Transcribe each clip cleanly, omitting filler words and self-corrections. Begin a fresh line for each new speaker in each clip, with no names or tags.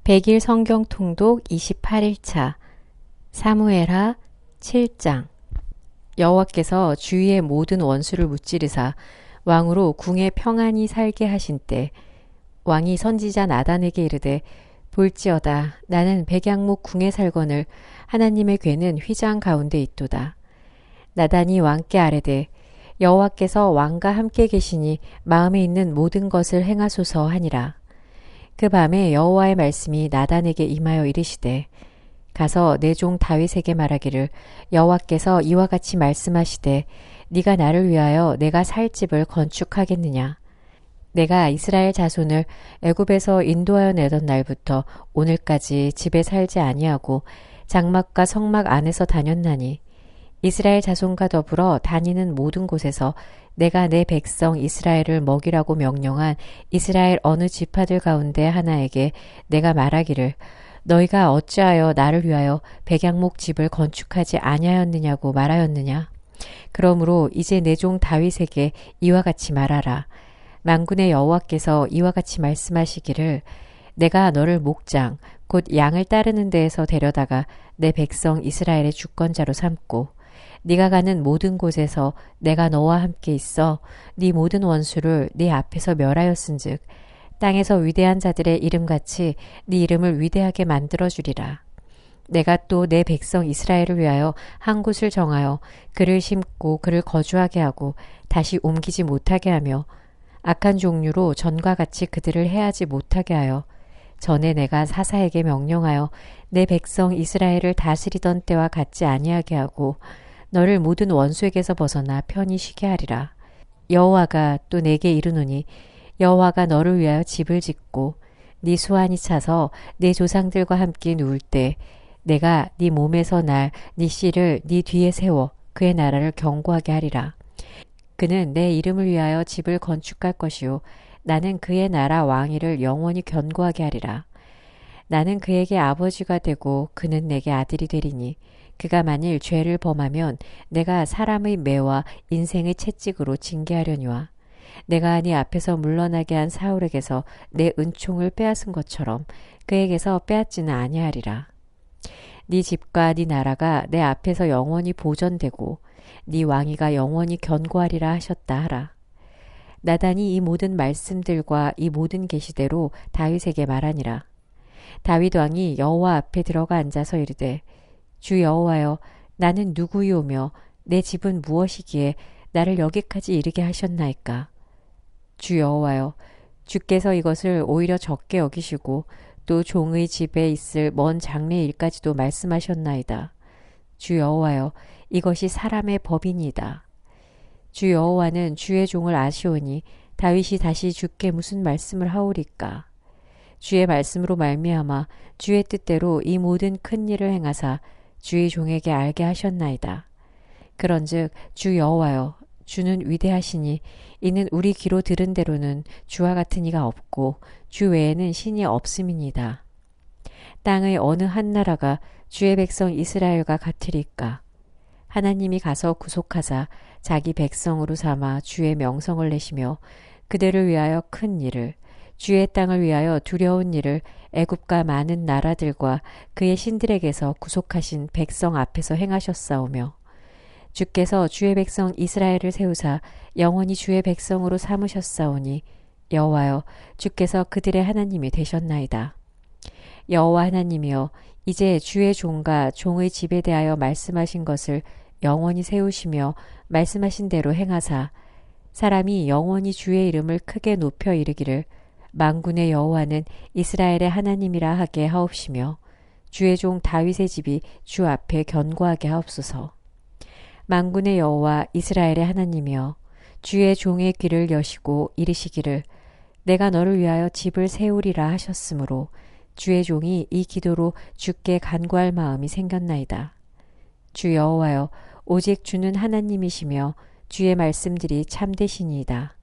100일 성경 통독 28일차 사무엘하 7장. 여호와께서 주위의 모든 원수를 무찌르사 왕으로 궁에 평안히 살게 하신 때 왕이 선지자 나단에게 이르되 볼지어다 나는 백양목 궁에 살거늘 하나님의 궤는 휘장 가운데 있도다. 나단이 왕께 아뢰되 여호와께서 왕과 함께 계시니 마음에 있는 모든 것을 행하소서 하니라. 그 밤에 여호와의 말씀이 나단에게 임하여 이르시되 가서 내 종 다윗에게 말하기를 여호와께서 이와 같이 말씀하시되 네가 나를 위하여 내가 살 집을 건축하겠느냐. 내가 이스라엘 자손을 애굽에서 인도하여 내던 날부터 오늘까지 집에 살지 아니하고 장막과 성막 안에서 다녔나니 이스라엘 자손과 더불어 다니는 모든 곳에서 내가 내 백성 이스라엘을 먹이라고 명령한 이스라엘 어느 지파들 가운데 하나에게 내가 말하기를 너희가 어찌하여 나를 위하여 백양목 집을 건축하지 아니하였느냐고 말하였느냐. 그러므로 이제 내 종 다윗에게 이와 같이 말하라. 만군의 여호와께서 이와 같이 말씀하시기를 내가 너를 목장 곧 양을 따르는 데에서 데려다가 내 백성 이스라엘의 주권자로 삼고 네가 가는 모든 곳에서 내가 너와 함께 있어 네 모든 원수를 네 앞에서 멸하였은즉 땅에서 위대한 자들의 이름같이 네 이름을 위대하게 만들어주리라. 내가 또 내 백성 이스라엘을 위하여 한 곳을 정하여 그를 심고 그를 거주하게 하고 다시 옮기지 못하게 하며 악한 종류로 전과 같이 그들을 해하지 못하게 하여 전에 내가 사사에게 명령하여 내 백성 이스라엘을 다스리던 때와 같지 아니하게 하고 너를 모든 원수에게서 벗어나 편히 쉬게 하리라. 여호와가 또 내게 이르노니 여호와가 너를 위하여 집을 짓고 네 수완이 차서 네 조상들과 함께 누울 때 내가 네 몸에서 날 네 씨를 네 뒤에 세워 그의 나라를 견고하게 하리라. 그는 내 이름을 위하여 집을 건축할 것이요 나는 그의 나라 왕위를 영원히 견고하게 하리라. 나는 그에게 아버지가 되고 그는 내게 아들이 되리니 그가 만일 죄를 범하면 내가 사람의 매와 인생의 채찍으로 징계하려니와 내가 네 앞에서 물러나게 한 사울에게서 내 은총을 빼앗은 것처럼 그에게서 빼앗지는 아니하리라. 네 집과 네 나라가 내 앞에서 영원히 보존되고 네 왕위가 영원히 견고하리라 하셨다 하라. 나단이 이 모든 말씀들과 이 모든 계시대로 다윗에게 말하니라. 다윗 왕이 여호와 앞에 들어가 앉아서 이르되 주 여호와여 나는 누구이오며 내 집은 무엇이기에 나를 여기까지 이르게 하셨나이까. 주 여호와여 주께서 이것을 오히려 적게 여기시고 또 종의 집에 있을 먼 장래 일까지도 말씀하셨나이다. 주 여호와여 이것이 사람의 법이니이다. 주 여호와는 주의 종을 아시오니 다윗이 다시 주께 무슨 말씀을 하오리까. 주의 말씀으로 말미암아 주의 뜻대로 이 모든 큰 일을 행하사 주의 종에게 알게 하셨나이다. 그런즉 주 여호와여 주는 위대하시니 이는 우리 귀로 들은 대로는 주와 같은 이가 없고 주 외에는 신이 없음이니이다. 땅의 어느 한 나라가 주의 백성 이스라엘과 같으리까. 하나님이 가서 구속하사 자기 백성으로 삼아 주의 명성을 내시며 그들을 위하여 큰 일을 주의 땅을 위하여 두려운 일을 애굽과 많은 나라들과 그의 신들에게서 구속하신 백성 앞에서 행하셨사오며 주께서 주의 백성 이스라엘을 세우사 영원히 주의 백성으로 삼으셨사오니 여호와여 주께서 그들의 하나님이 되셨나이다. 여호와 하나님이여 이제 주의 종과 종의 집에 대하여 말씀하신 것을 영원히 세우시며 말씀하신 대로 행하사 사람이 영원히 주의 이름을 크게 높여 이르기를 만군의 여호와는 이스라엘의 하나님이라 하게 하옵시며 주의 종 다윗의 집이 주 앞에 견고하게 하옵소서. 만군의 여호와 이스라엘의 하나님이여 주의 종의 귀를 여시고 이르시기를 내가 너를 위하여 집을 세우리라 하셨으므로 주의 종이 이 기도로 주께 간구할 마음이 생겼나이다. 주 여호와여 오직 주는 하나님이시며 주의 말씀들이 참되시니이다.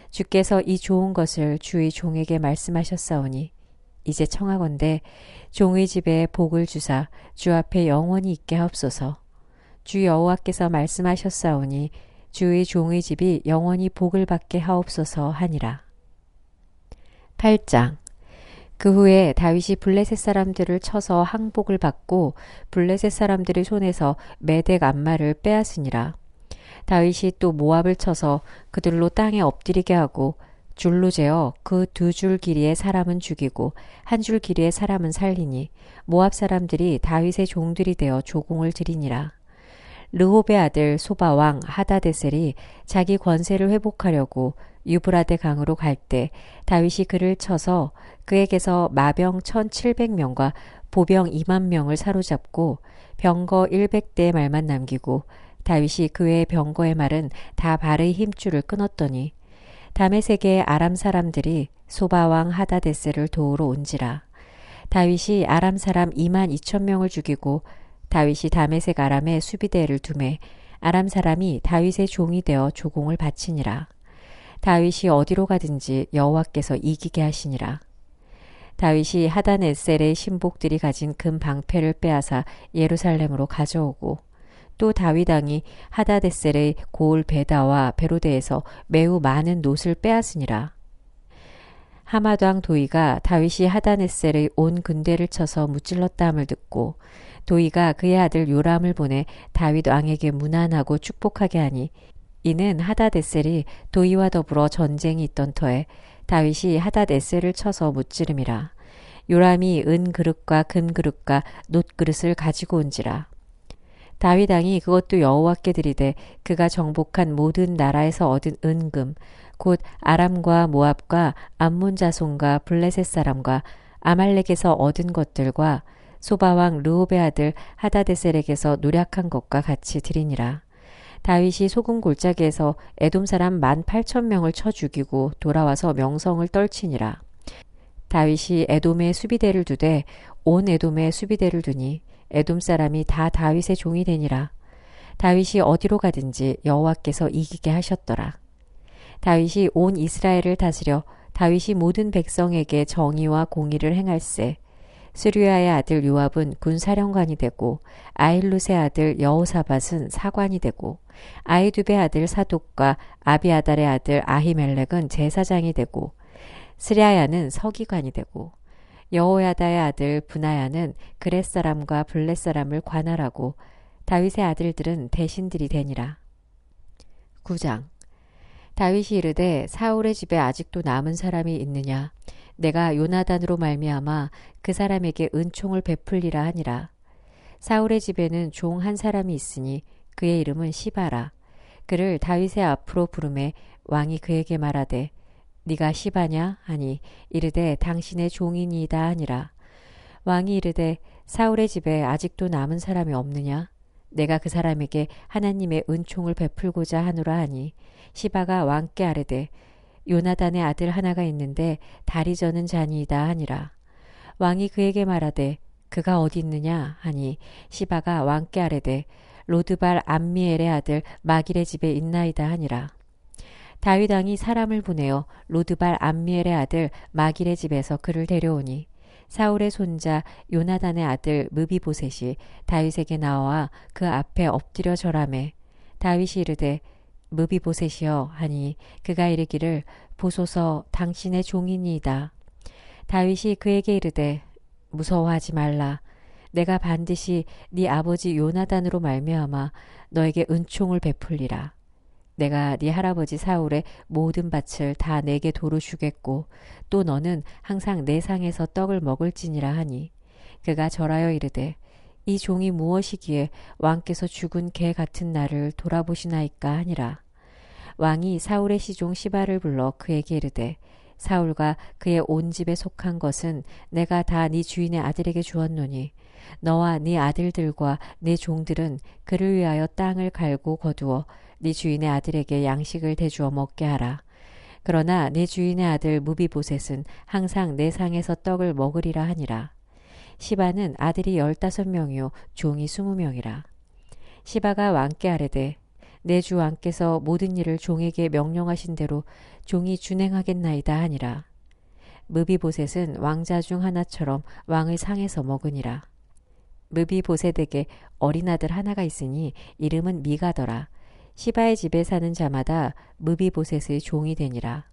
주께서 이 좋은 것을 주의 종에게 말씀하셨사오니 이제 청하건대 종의 집에 복을 주사 주 앞에 영원히 있게 하옵소서. 주 여호와께서 말씀하셨사오니 주의 종의 집이 영원히 복을 받게 하옵소서 하니라. 8장. 그 후에 다윗이 블레셋 사람들을 쳐서 항복을 받고 블레셋 사람들의 손에서 메덱 암마를 빼앗으니라. 다윗이 또 모압을 쳐서 그들로 땅에 엎드리게 하고 줄로 재어 그 2줄 길이의 사람은 죽이고 1줄 길이의 사람은 살리니 모압 사람들이 다윗의 종들이 되어 조공을 드리니라. 르홉의 아들 소바왕 하다데셀이 자기 권세를 회복하려고 유브라데 강으로 갈 때 다윗이 그를 쳐서 그에게서 마병 1700명과 보병 2만 명을 사로잡고 병거 100대의 말만 남기고 다윗이 그 외의 병거의 말은 다 발의 힘줄을 끊었더니 다메섹의 아람 사람들이 소바왕 하다데셀을 도우러 온지라. 다윗이 아람 사람 2만 2천 명을 죽이고 다윗이 다메섹 아람에 수비대를 두매 아람 사람이 다윗의 종이 되어 조공을 바치니라. 다윗이 어디로 가든지 여호와께서 이기게 하시니라. 다윗이 하다네셀의 신복들이 가진 금 방패를 빼앗아 예루살렘으로 가져오고 또 다윗 왕이 하다데셀의 고을 베다와 베로데에서 매우 많은 놋을 빼앗으니라. 하맛 왕 도이가 다윗이 하다네셀의 온 군대를 쳐서 무찔렀다함을 듣고 도이가 그의 아들 요람을 보내 다윗 왕에게 문안하고 축복하게 하니 이는 하다데셀이 도이와 더불어 전쟁이 있던 터에 다윗이 하다데셀을 쳐서 무찌름이라. 요람이 은 그릇과 금 그릇과 놋 그릇을 가지고 온지라. 다윗 왕이 그것도 여호와께 드리되 그가 정복한 모든 나라에서 얻은 은금 곧 아람과 모압과 암몬 자손과 블레셋 사람과 아말렉에서 얻은 것들과 소바왕 르홉의 아들 하다데셀에게서 노략한 것과 같이 드리니라. 다윗이 소금 골짜기에서 에돔 사람 18,000명을 쳐 죽이고 돌아와서 명성을 떨치니라. 다윗이 에돔에 수비대를 두되 온 에돔에 수비대를 두니 에돔 사람이 다 다윗의 종이 되니라. 다윗이 어디로 가든지 여호와께서 이기게 하셨더라. 다윗이 온 이스라엘을 다스려 다윗이 모든 백성에게 정의와 공의를 행할세. 스루야의 아들 요압은 군사령관이 되고 아일룻의 아들 여호사밧은 사관이 되고 아이두베의 아들 사독과 아비아달의 아들 아히멜렉은 제사장이 되고 스랴야는 서기관이 되고 여호야다의 아들 브나야는 그렛 사람과 블렛 사람을 관할하고 다윗의 아들들은 대신들이 되니라. 9장. 다윗이 이르되 사울의 집에 아직도 남은 사람이 있느냐? 내가 요나단으로 말미암아 그 사람에게 은총을 베풀리라 하니라. 사울의 집에는 종 한 사람이 있으니 그의 이름은 시바라. 그를 다윗의 앞으로 부르매 왕이 그에게 말하되 네가 시바냐 하니 이르되 당신의 종이니이다 하니라. 왕이 이르되 사울의 집에 아직도 남은 사람이 없느냐? 내가 그 사람에게 하나님의 은총을 베풀고자 하노라 하니 시바가 왕께 아뢰되 요나단의 아들 하나가 있는데 다리 저는 자니이다 하니라. 왕이 그에게 말하되 그가 어디 있느냐 하니 시바가 왕께 아뢰되 로드발 암미엘의 아들 마길의 집에 있나이다 하니라. 다윗 왕이 사람을 보내어 로드발 암미엘의 아들 마길의 집에서 그를 데려오니 사울의 손자 요나단의 아들 무비보셋이 다윗에게 나와 그 앞에 엎드려 절하매 다윗이 이르되 무비보셋이여 하니 그가 이르기를 보소서 당신의 종이니이다. 다윗이 그에게 이르되 무서워하지 말라. 내가 반드시 네 아버지 요나단으로 말미암아 너에게 은총을 베풀리라. 내가 네 할아버지 사울의 모든 밭을 다 내게 도로 주겠고 또 너는 항상 내 상에서 떡을 먹을지니라 하니 그가 절하여 이르되 이 종이 무엇이기에 왕께서 죽은 개 같은 나를 돌아보시나이까 하니라. 왕이 사울의 시종 시바를 불러 그에게 이르되 사울과 그의 온 집에 속한 것은 내가 다 네 주인의 아들에게 주었노니 너와 네 아들들과 네 종들은 그를 위하여 땅을 갈고 거두어 네 주인의 아들에게 양식을 대주어 먹게 하라. 그러나 네 주인의 아들 무비보셋은 항상 내 상에서 떡을 먹으리라 하니라. 시바는 아들이 15명이요 종이 20명이라. 시바가 왕께 아뢰되 내 주 왕께서 모든 일을 종에게 명령하신 대로 종이 준행하겠나이다 하니라. 무비보셋은 왕자 중 하나처럼 왕의 상에서 먹으니라. 무비보셋에게 어린 아들 하나가 있으니 이름은 미가더라. 시바의 집에 사는 자마다 무비보셋의 종이 되니라.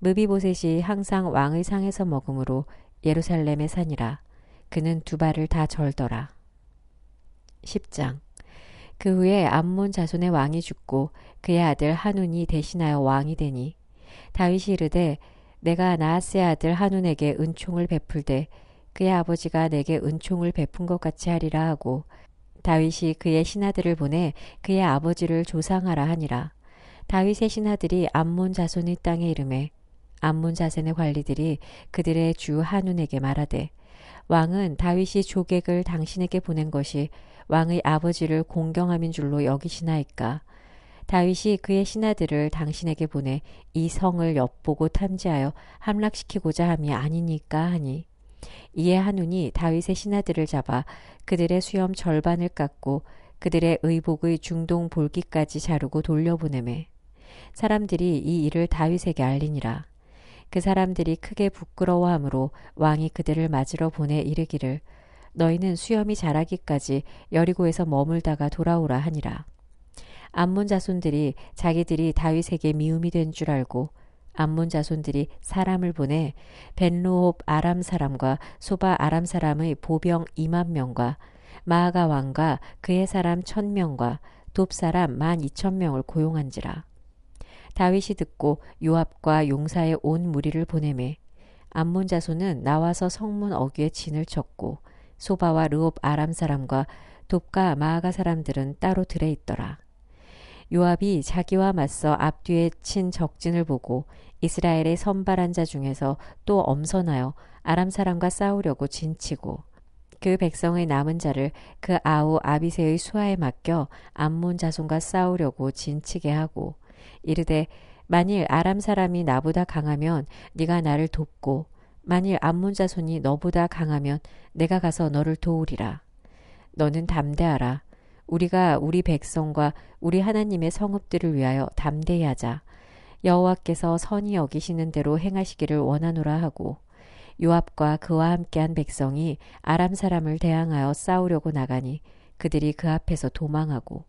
무비보셋이 항상 왕의 상에서 먹으므로 예루살렘에 사니라. 그는 두 발을 다 절더라. 10장. 그 후에 암몬 자손의 왕이 죽고 그의 아들 한운이 대신하여 왕이 되니 다윗이 이르되 내가 나하스의 아들 한운에게 은총을 베풀되 그의 아버지가 내게 은총을 베푼 것 같이 하리라 하고 다윗이 그의 신하들을 보내 그의 아버지를 조상하라 하니라. 다윗의 신하들이 암몬 자손의 땅에 이르매 암몬 자손의 관리들이 그들의 주 한운에게 말하되 왕은 다윗이 조객을 당신에게 보낸 것이 왕의 아버지를 공경함인 줄로 여기시나이까. 다윗이 그의 신하들을 당신에게 보내 이 성을 엿보고 탐지하여 함락시키고자 함이 아니니까 하니 이에 한운이 다윗의 신하들을 잡아 그들의 수염 절반을 깎고 그들의 의복의 중동 볼기까지 자르고 돌려보내매 사람들이 이 일을 다윗에게 알리니라. 그 사람들이 크게 부끄러워하므로 왕이 그들을 맞으러 보내 이르기를 너희는 수염이 자라기까지 여리고에서 머물다가 돌아오라 하니라. 암몬 자손들이 자기들이 다윗에게 미움이 된 줄 알고 암몬 자손들이 사람을 보내 벤로홉 아람 사람과 소바 아람 사람의 보병 2만 명과 마아가 왕과 그의 사람 1,000명과 돕 사람 12,000명을 고용한지라. 다윗이 듣고 요압과 용사의 온 무리를 보내매 암몬 자손은 나와서 성문 어귀에 진을 쳤고 소바와 르홉 아람 사람과 돕과 마아가 사람들은 따로 들에 있더라. 요압이 자기와 맞서 앞뒤에 친 적진을 보고 이스라엘의 선발한 자 중에서 또 엄선하여 아람 사람과 싸우려고 진치고 그 백성의 남은 자를 그 아우 아비새의 수하에 맡겨 암몬 자손과 싸우려고 진치게 하고 이르되 만일 아람 사람이 나보다 강하면 네가 나를 돕고 만일 암몬 자손이 너보다 강하면 내가 가서 너를 도우리라. 너는 담대하라. 우리가 우리 백성과 우리 하나님의 성읍들을 위하여 담대히 하자. 여호와께서 선히 여기시는 대로 행하시기를 원하노라 하고 요압과 그와 함께한 백성이 아람 사람을 대항하여 싸우려고 나가니 그들이 그 앞에서 도망하고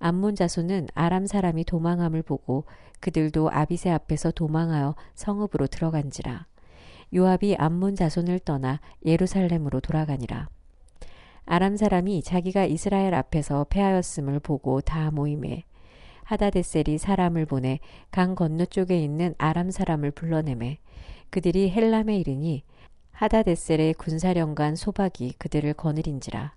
암몬 자손은 아람 사람이 도망함을 보고 그들도 아비새 앞에서 도망하여 성읍으로 들어간지라. 요압이 암몬 자손을 떠나 예루살렘으로 돌아가니라. 아람 사람이 자기가 이스라엘 앞에서 패하였음을 보고 다 모임에 하다데셀이 사람을 보내 강 건너쪽에 있는 아람 사람을 불러내매 그들이 헬람에 이르니 하다데셀의 군사령관 소박이 그들을 거느린지라.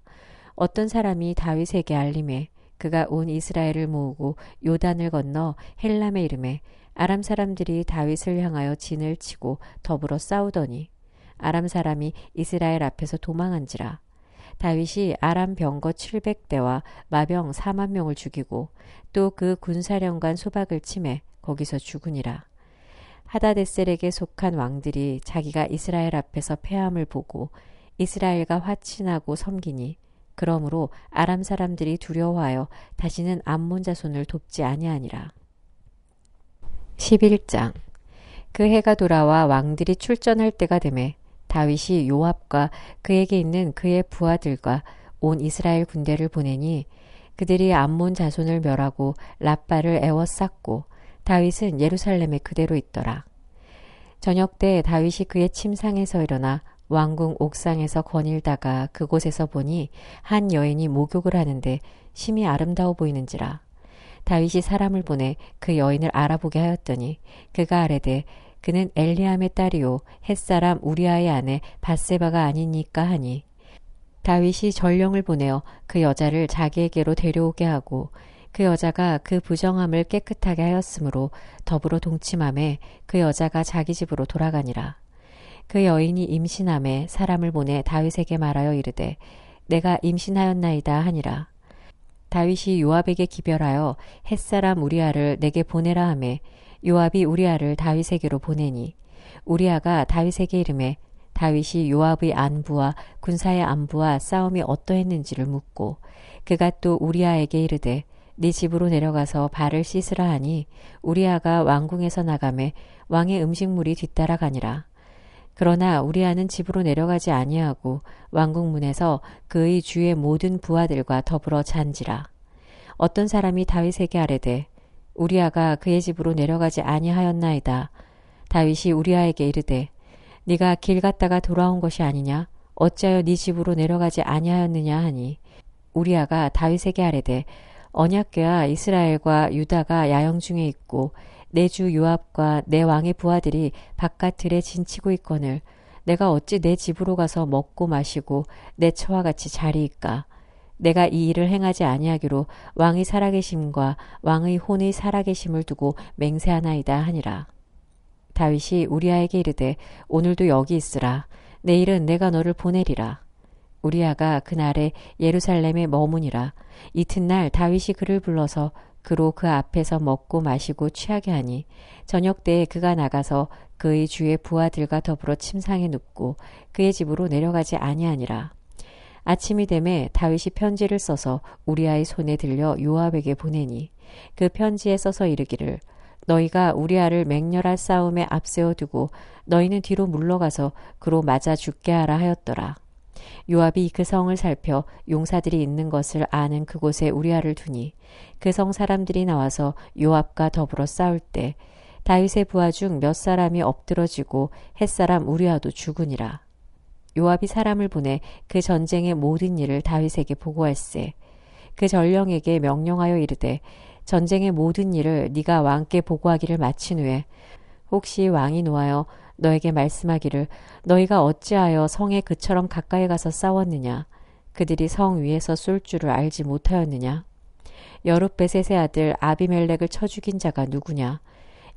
어떤 사람이 다윗에게 알림해 그가 온 이스라엘을 모으고 요단을 건너 헬람에 이르매 아람 사람들이 다윗을 향하여 진을 치고 더불어 싸우더니 아람 사람이 이스라엘 앞에서 도망한지라. 다윗이 아람 병거 700대와 마병 4만 명을 죽이고 또 그 군사령관 소박을 치매 거기서 죽으니라. 하다데셀에게 속한 왕들이 자기가 이스라엘 앞에서 패함을 보고 이스라엘과 화친하고 섬기니 그러므로 아람 사람들이 두려워하여 다시는 암몬 자손을 돕지 아니하니라. 11장. 그 해가 돌아와 왕들이 출전할 때가 되매 다윗이 요압과 그에게 있는 그의 부하들과 온 이스라엘 군대를 보내니 그들이 암몬 자손을 멸하고 랍바를 에워쌌고 다윗은 예루살렘에 그대로 있더라. 저녁 때 다윗이 그의 침상에서 일어나 왕궁 옥상에서 거닐다가 그곳에서 보니 한 여인이 목욕을 하는데 심히 아름다워 보이는지라. 다윗이 사람을 보내 그 여인을 알아보게 하였더니 그가 아뢰되 그는 엘리암의 딸이요 햇사람 우리아의 아내 밧세바가 아니니까 하니 다윗이 전령을 보내어 그 여자를 자기에게로 데려오게 하고 그 여자가 그 부정함을 깨끗하게 하였으므로 더불어 동침함에 그 여자가 자기 집으로 돌아가니라. 그 여인이 임신함에 사람을 보내 다윗에게 말하여 이르되 내가 임신하였나이다 하니라. 다윗이 요압에게 기별하여 햇사람 우리아를 내게 보내라 하매 요압이 우리아를 다윗에게로 보내니 우리아가 다윗에게 이르매 다윗이 요압의 안부와 군사의 안부와 싸움이 어떠했는지를 묻고 그가 또 우리아에게 이르되 네 집으로 내려가서 발을 씻으라 하니 우리아가 왕궁에서 나가매 왕의 음식물이 뒤따라가니라. 그러나 우리아는 집으로 내려가지 아니하고 왕궁 문에서 그의 주의 모든 부하들과 더불어 잔지라. 어떤 사람이 다윗에게 아뢰되 우리아가 그의 집으로 내려가지 아니하였나이다. 다윗이 우리아에게 이르되 네가 길 갔다가 돌아온 것이 아니냐? 어찌하여 네 집으로 내려가지 아니하였느냐 하니 우리아가 다윗에게 아뢰되 언약궤와 이스라엘과 유다가 야영 중에 있고 내 주 요압과 내 왕의 부하들이 바깥 들에 진치고 있거늘 내가 어찌 내 집으로 가서 먹고 마시고 내 처와 같이 자리이까? 내가 이 일을 행하지 아니하기로 왕의 살아계심과 왕의 혼의 살아계심을 두고 맹세하나이다 하니라. 다윗이 우리아에게 이르되 오늘도 여기 있으라. 내일은 내가 너를 보내리라. 우리아가 그날에 예루살렘에 머무니라. 이튿날 다윗이 그를 불러서 그로 그 앞에서 먹고 마시고 취하게 하니 저녁 때에 그가 나가서 그의 주의 부하들과 더불어 침상에 눕고 그의 집으로 내려가지 아니하니라. 아침이 되매 다윗이 편지를 써서 우리아의 손에 들려 요압에게 보내니 그 편지에 써서 이르기를 너희가 우리아를 맹렬할 싸움에 앞세워 두고 너희는 뒤로 물러가서 그로 맞아 죽게 하라 하였더라. 요압이 그 성을 살펴 용사들이 있는 것을 아는 그곳에 우리아를 두니 그 성 사람들이 나와서 요압과 더불어 싸울 때 다윗의 부하 중 몇 사람이 엎드러지고 햇사람 우리아도 죽으니라. 요압이 사람을 보내 그 전쟁의 모든 일을 다윗에게 보고할세. 그 전령에게 명령하여 이르되 전쟁의 모든 일을 네가 왕께 보고하기를 마친 후에 혹시 왕이 노하여 너에게 말씀하기를 너희가 어찌하여 성에 그처럼 가까이 가서 싸웠느냐? 그들이 성 위에서 쏠 줄을 알지 못하였느냐? 여룻베셋의 아들 아비멜렉을 쳐 죽인 자가 누구냐?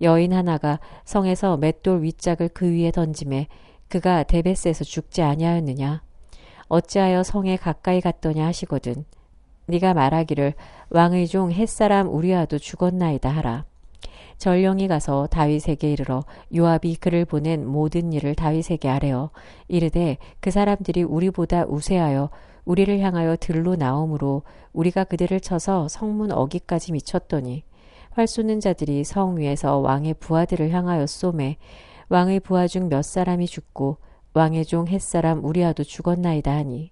여인 하나가 성에서 맷돌 윗짝을 그 위에 던짐에 그가 데베스에서 죽지 아니하였느냐? 어찌하여 성에 가까이 갔더냐 하시거든. 네가 말하기를 왕의 종 햇사람 우리아도 죽었나이다 하라. 전령이 가서 다윗에게 이르러 요압이 그를 보낸 모든 일을 다윗에게 아뢰어 이르되 그 사람들이 우리보다 우세하여 우리를 향하여 들로 나오므로 우리가 그들을 쳐서 성문 어기까지 미쳤더니 활 쏘는 자들이 성 위에서 왕의 부하들을 향하여 쏘매 왕의 부하 중 몇 사람이 죽고 왕의 종 햇사람 우리아도 죽었나이다 하니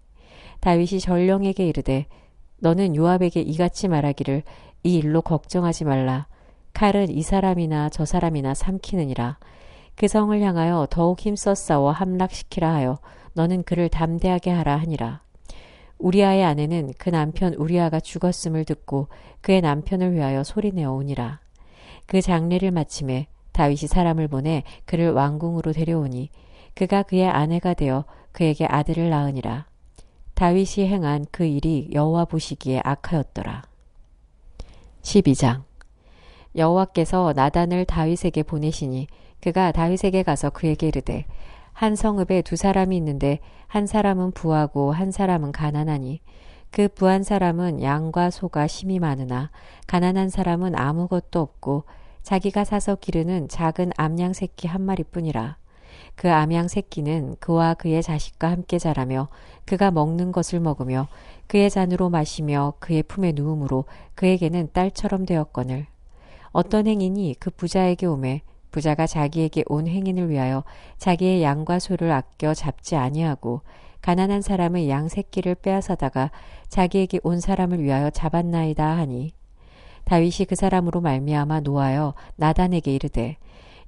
다윗이 전령에게 이르되 너는 요압에게 이같이 말하기를 이 일로 걱정하지 말라. 칼은 이 사람이나 저 사람이나 삼키느니라. 그 성을 향하여 더욱 힘써 싸워 함락시키라 하여 너는 그를 담대하게 하라 하니라. 우리아의 아내는 그 남편 우리아가 죽었음을 듣고 그의 남편을 위하여 소리내어 오니라. 그 장례를 마침에 다윗이 사람을 보내 그를 왕궁으로 데려오니 그가 그의 아내가 되어 그에게 아들을 낳으니라. 다윗이 행한 그 일이 여호와 보시기에 악하였더라. 12장 여호와께서 나단을 다윗에게 보내시니 그가 다윗에게 가서 그에게 이르되 한 성읍에 두 사람이 있는데 한 사람은 부하고 한 사람은 가난하니 그 부한 사람은 양과 소가 심이 많으나 가난한 사람은 아무것도 없고 자기가 사서 기르는 작은 암양 새끼 한 마리뿐이라. 그 암양 새끼는 그와 그의 자식과 함께 자라며 그가 먹는 것을 먹으며 그의 잔으로 마시며 그의 품에 누움으로 그에게는 딸처럼 되었거늘 어떤 행인이 그 부자에게 오매 부자가 자기에게 온 행인을 위하여 자기의 양과 소를 아껴 잡지 아니하고 가난한 사람의 양 새끼를 빼앗아다가 자기에게 온 사람을 위하여 잡았나이다 하니 다윗이 그 사람으로 말미암아 노하여 나단에게 이르되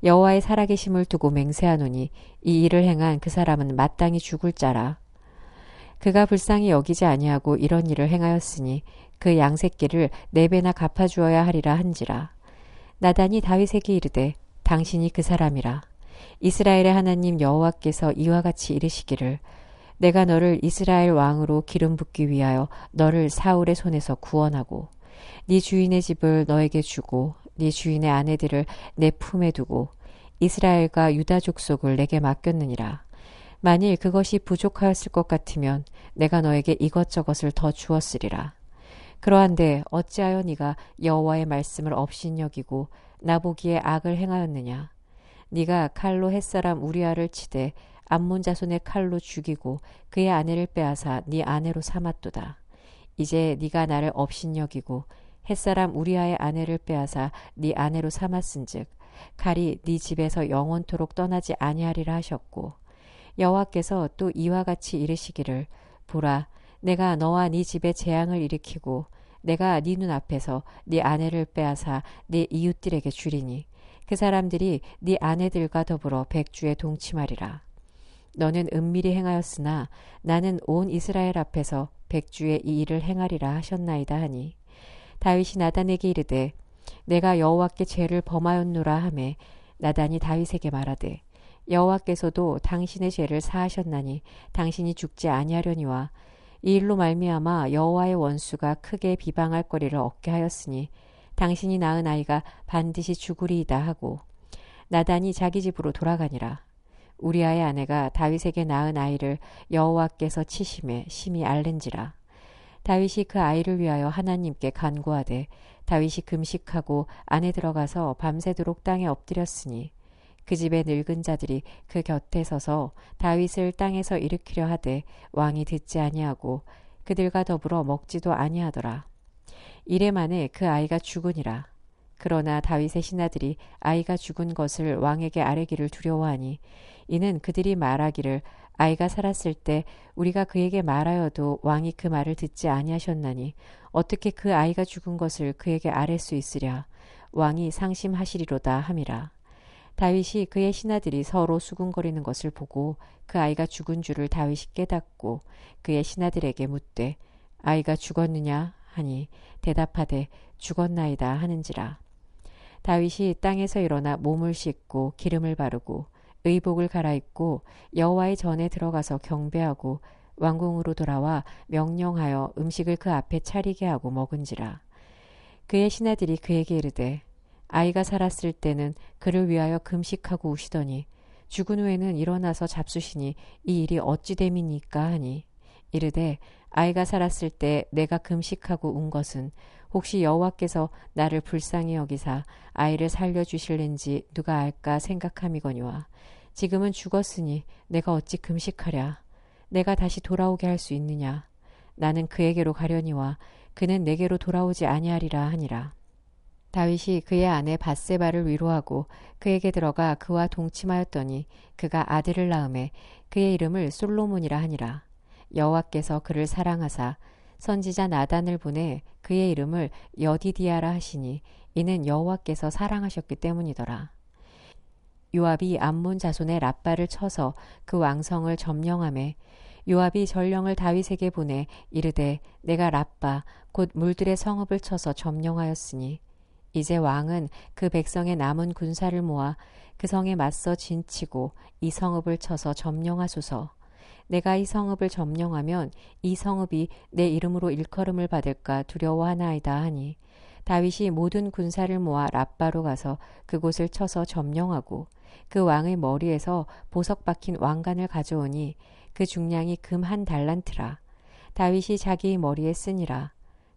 여호와의 살아계심을 두고 맹세하노니 이 일을 행한 그 사람은 마땅히 죽을 자라. 그가 불쌍히 여기지 아니하고 이런 일을 행하였으니 그 양 새끼를 4배나 갚아주어야 하리라 한지라. 나단이 다윗에게 이르되 당신이 그 사람이라. 이스라엘의 하나님 여호와께서 이와 같이 이르시기를 내가 너를 이스라엘 왕으로 기름 붓기 위하여 너를 사울의 손에서 구원하고 네 주인의 집을 너에게 주고 네 주인의 아내들을 내 품에 두고 이스라엘과 유다 족속을 내게 맡겼느니라. 만일 그것이 부족하였을 것 같으면 내가 너에게 이것저것을 더 주었으리라. 그러한데 어찌하여 네가 여호와의 말씀을 업신여기고 나보기에 악을 행하였느냐. 네가 칼로 햇사람 우리아를 치되 암몬 자손의 칼로 죽이고 그의 아내를 빼앗아 네 아내로 삼았도다. 이제 네가 나를 업신여기고 햇사람 우리아의 아내를 빼앗아 네 아내로 삼았은즉 칼이 네 집에서 영원토록 떠나지 아니하리라 하셨고 여호와께서 또 이와 같이 이르시기를 보라 내가 너와 네 집에 재앙을 일으키고 내가 네 눈앞에서 네 아내를 빼앗아 네 이웃들에게 주리니 그 사람들이 네 아내들과 더불어 백주에 동침하리라. 너는 은밀히 행하였으나 나는 온 이스라엘 앞에서 백주에 이 일을 행하리라 하셨나이다 하니 다윗이 나단에게 이르되 내가 여호와께 죄를 범하였노라 하매 나단이 다윗에게 말하되 여호와께서도 당신의 죄를 사하셨나니 당신이 죽지 아니하려니와 이 일로 말미암아 여호와의 원수가 크게 비방할 거리를 얻게 하였으니 당신이 낳은 아이가 반드시 죽으리이다 하고 나단이 자기 집으로 돌아가니라. 우리아의 아내가 다윗에게 낳은 아이를 여호와께서 치심에 심히 앓는지라. 다윗이 그 아이를 위하여 하나님께 간구하되 다윗이 금식하고 안에 들어가서 밤새도록 땅에 엎드렸으니 그 집의 늙은 자들이 그 곁에 서서 다윗을 땅에서 일으키려 하되 왕이 듣지 아니하고 그들과 더불어 먹지도 아니하더라. 이래 만에 그 아이가 죽으니라. 그러나 다윗의 신하들이 아이가 죽은 것을 왕에게 아뢰기를 두려워하니 이는 그들이 말하기를 아이가 살았을 때 우리가 그에게 말하여도 왕이 그 말을 듣지 아니하셨나니 어떻게 그 아이가 죽은 것을 그에게 아뢰 수 있으랴. 왕이 상심하시리로다 함이라. 다윗이 그의 신하들이 서로 수군거리는 것을 보고 그 아이가 죽은 줄을 다윗이 깨닫고 그의 신하들에게 묻되 아이가 죽었느냐 하니 대답하되 죽었나이다 하는지라. 다윗이 땅에서 일어나 몸을 씻고 기름을 바르고 의복을 갈아입고 여호와의 전에 들어가서 경배하고 왕궁으로 돌아와 명령하여 음식을 그 앞에 차리게 하고 먹은지라. 그의 신하들이 그에게 이르되 아이가 살았을 때는 그를 위하여 금식하고 우시더니 죽은 후에는 일어나서 잡수시니 이 일이 어찌 됨이니까 하니 이르되 아이가 살았을 때 내가 금식하고 운 것은 혹시 여호와께서 나를 불쌍히 여기사 아이를 살려주실는지 누가 알까 생각함이거니와 지금은 죽었으니 내가 어찌 금식하랴. 내가 다시 돌아오게 할 수 있느냐. 나는 그에게로 가려니와 그는 내게로 돌아오지 아니하리라 하니라. 다윗이 그의 아내 밧세바를 위로하고 그에게 들어가 그와 동침하였더니 그가 아들을 낳음에 그의 이름을 솔로몬이라 하니라. 여호와께서 그를 사랑하사 선지자 나단을 보내 그의 이름을 여디디아라 하시니 이는 여호와께서 사랑하셨기 때문이더라. 요압이 암몬 자손의 랍바를 쳐서 그 왕성을 점령하매 요압이 전령을 다윗에게 보내 이르되 내가 랍바 곧 물들의 성읍을 쳐서 점령하였으니 이제 왕은 그 백성의 남은 군사를 모아 그 성에 맞서 진치고 이 성읍을 쳐서 점령하소서. 내가 이 성읍을 점령하면 이 성읍이 내 이름으로 일컬음을 받을까 두려워하나이다 하니 다윗이 모든 군사를 모아 랍바로 가서 그곳을 쳐서 점령하고 그 왕의 머리에서 보석 박힌 왕관을 가져오니 그 중량이 금 1달란트라. 다윗이 자기의 머리에 쓰니라.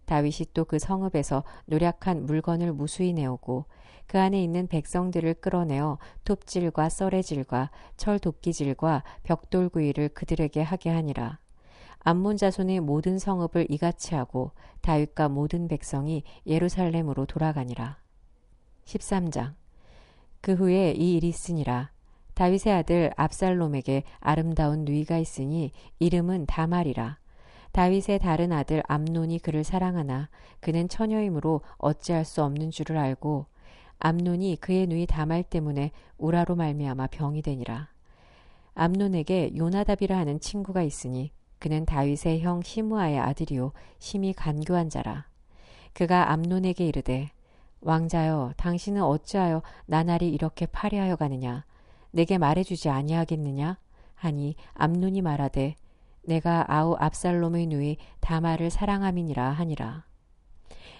다윗이 또 그 성읍에서 노략한 물건을 무수히 내오고 그 안에 있는 백성들을 끌어내어 톱질과 썰애질과 철도끼질과 벽돌구이를 그들에게 하게 하니라. 암몬 자손의 모든 성읍을 이같이 하고 다윗과 모든 백성이 예루살렘으로 돌아가니라. 13장. 그 후에 이 일이 있으니라. 다윗의 아들 압살롬에게 아름다운 누이가 있으니 이름은 다말이라. 다윗의 다른 아들 암논이 그를 사랑하나 그는 처녀이므로 어찌할 수 없는 줄을 알고 암논이 그의 누이 다말 때문에 우라로 말미암아 병이 되니라. 암논에게 요나답이라 하는 친구가 있으니 그는 다윗의 형 시므아의 아들이요 심히 간교한 자라. 그가 암논에게 이르되 왕자여 당신은 어찌하여 나날이 이렇게 파리하여 가느냐. 내게 말해주지 아니하겠느냐 하니 암논이 말하되 내가 아우 압살롬의 누이 다말을 사랑함이니라 하니라.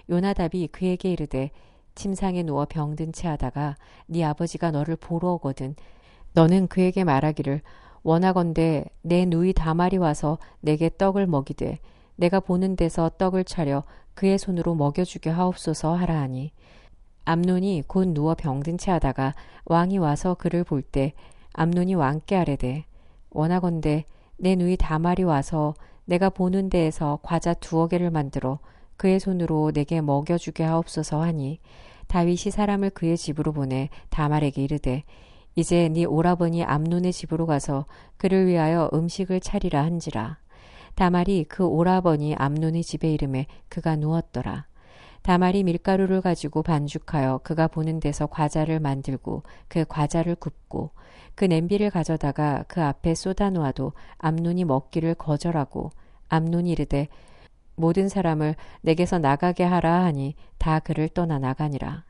요나답이 그에게 이르되 침상에 누워 병든 채 하다가 네 아버지가 너를 보러 오거든 너는 그에게 말하기를 원하건대 내 누이 다말이 와서 내게 떡을 먹이되 내가 보는 데서 떡을 차려 그의 손으로 먹여주게 하옵소서 하라 하니 암논이 곧 누워 병든 채 하다가 왕이 와서 그를 볼 때 암논이 왕께 아뢰되 원하건대 내 누이 다말이 와서 내가 보는 데에서 과자 2개를 만들어 그의 손으로 내게 먹여주게 하옵소서 하니 다윗이 사람을 그의 집으로 보내 다말에게 이르되 이제 네 오라버니 암논의 집으로 가서 그를 위하여 음식을 차리라 한지라. 다말이 그 오라버니 암논의 집에 이름에 그가 누웠더라. 다말이 밀가루를 가지고 반죽하여 그가 보는 데서 과자를 만들고 그 과자를 굽고 그 냄비를 가져다가 그 앞에 쏟아 놓아도 암논이 먹기를 거절하고 암논이 이르되 모든 사람을 내게서 나가게 하라 하니 다 그를 떠나 나가니라.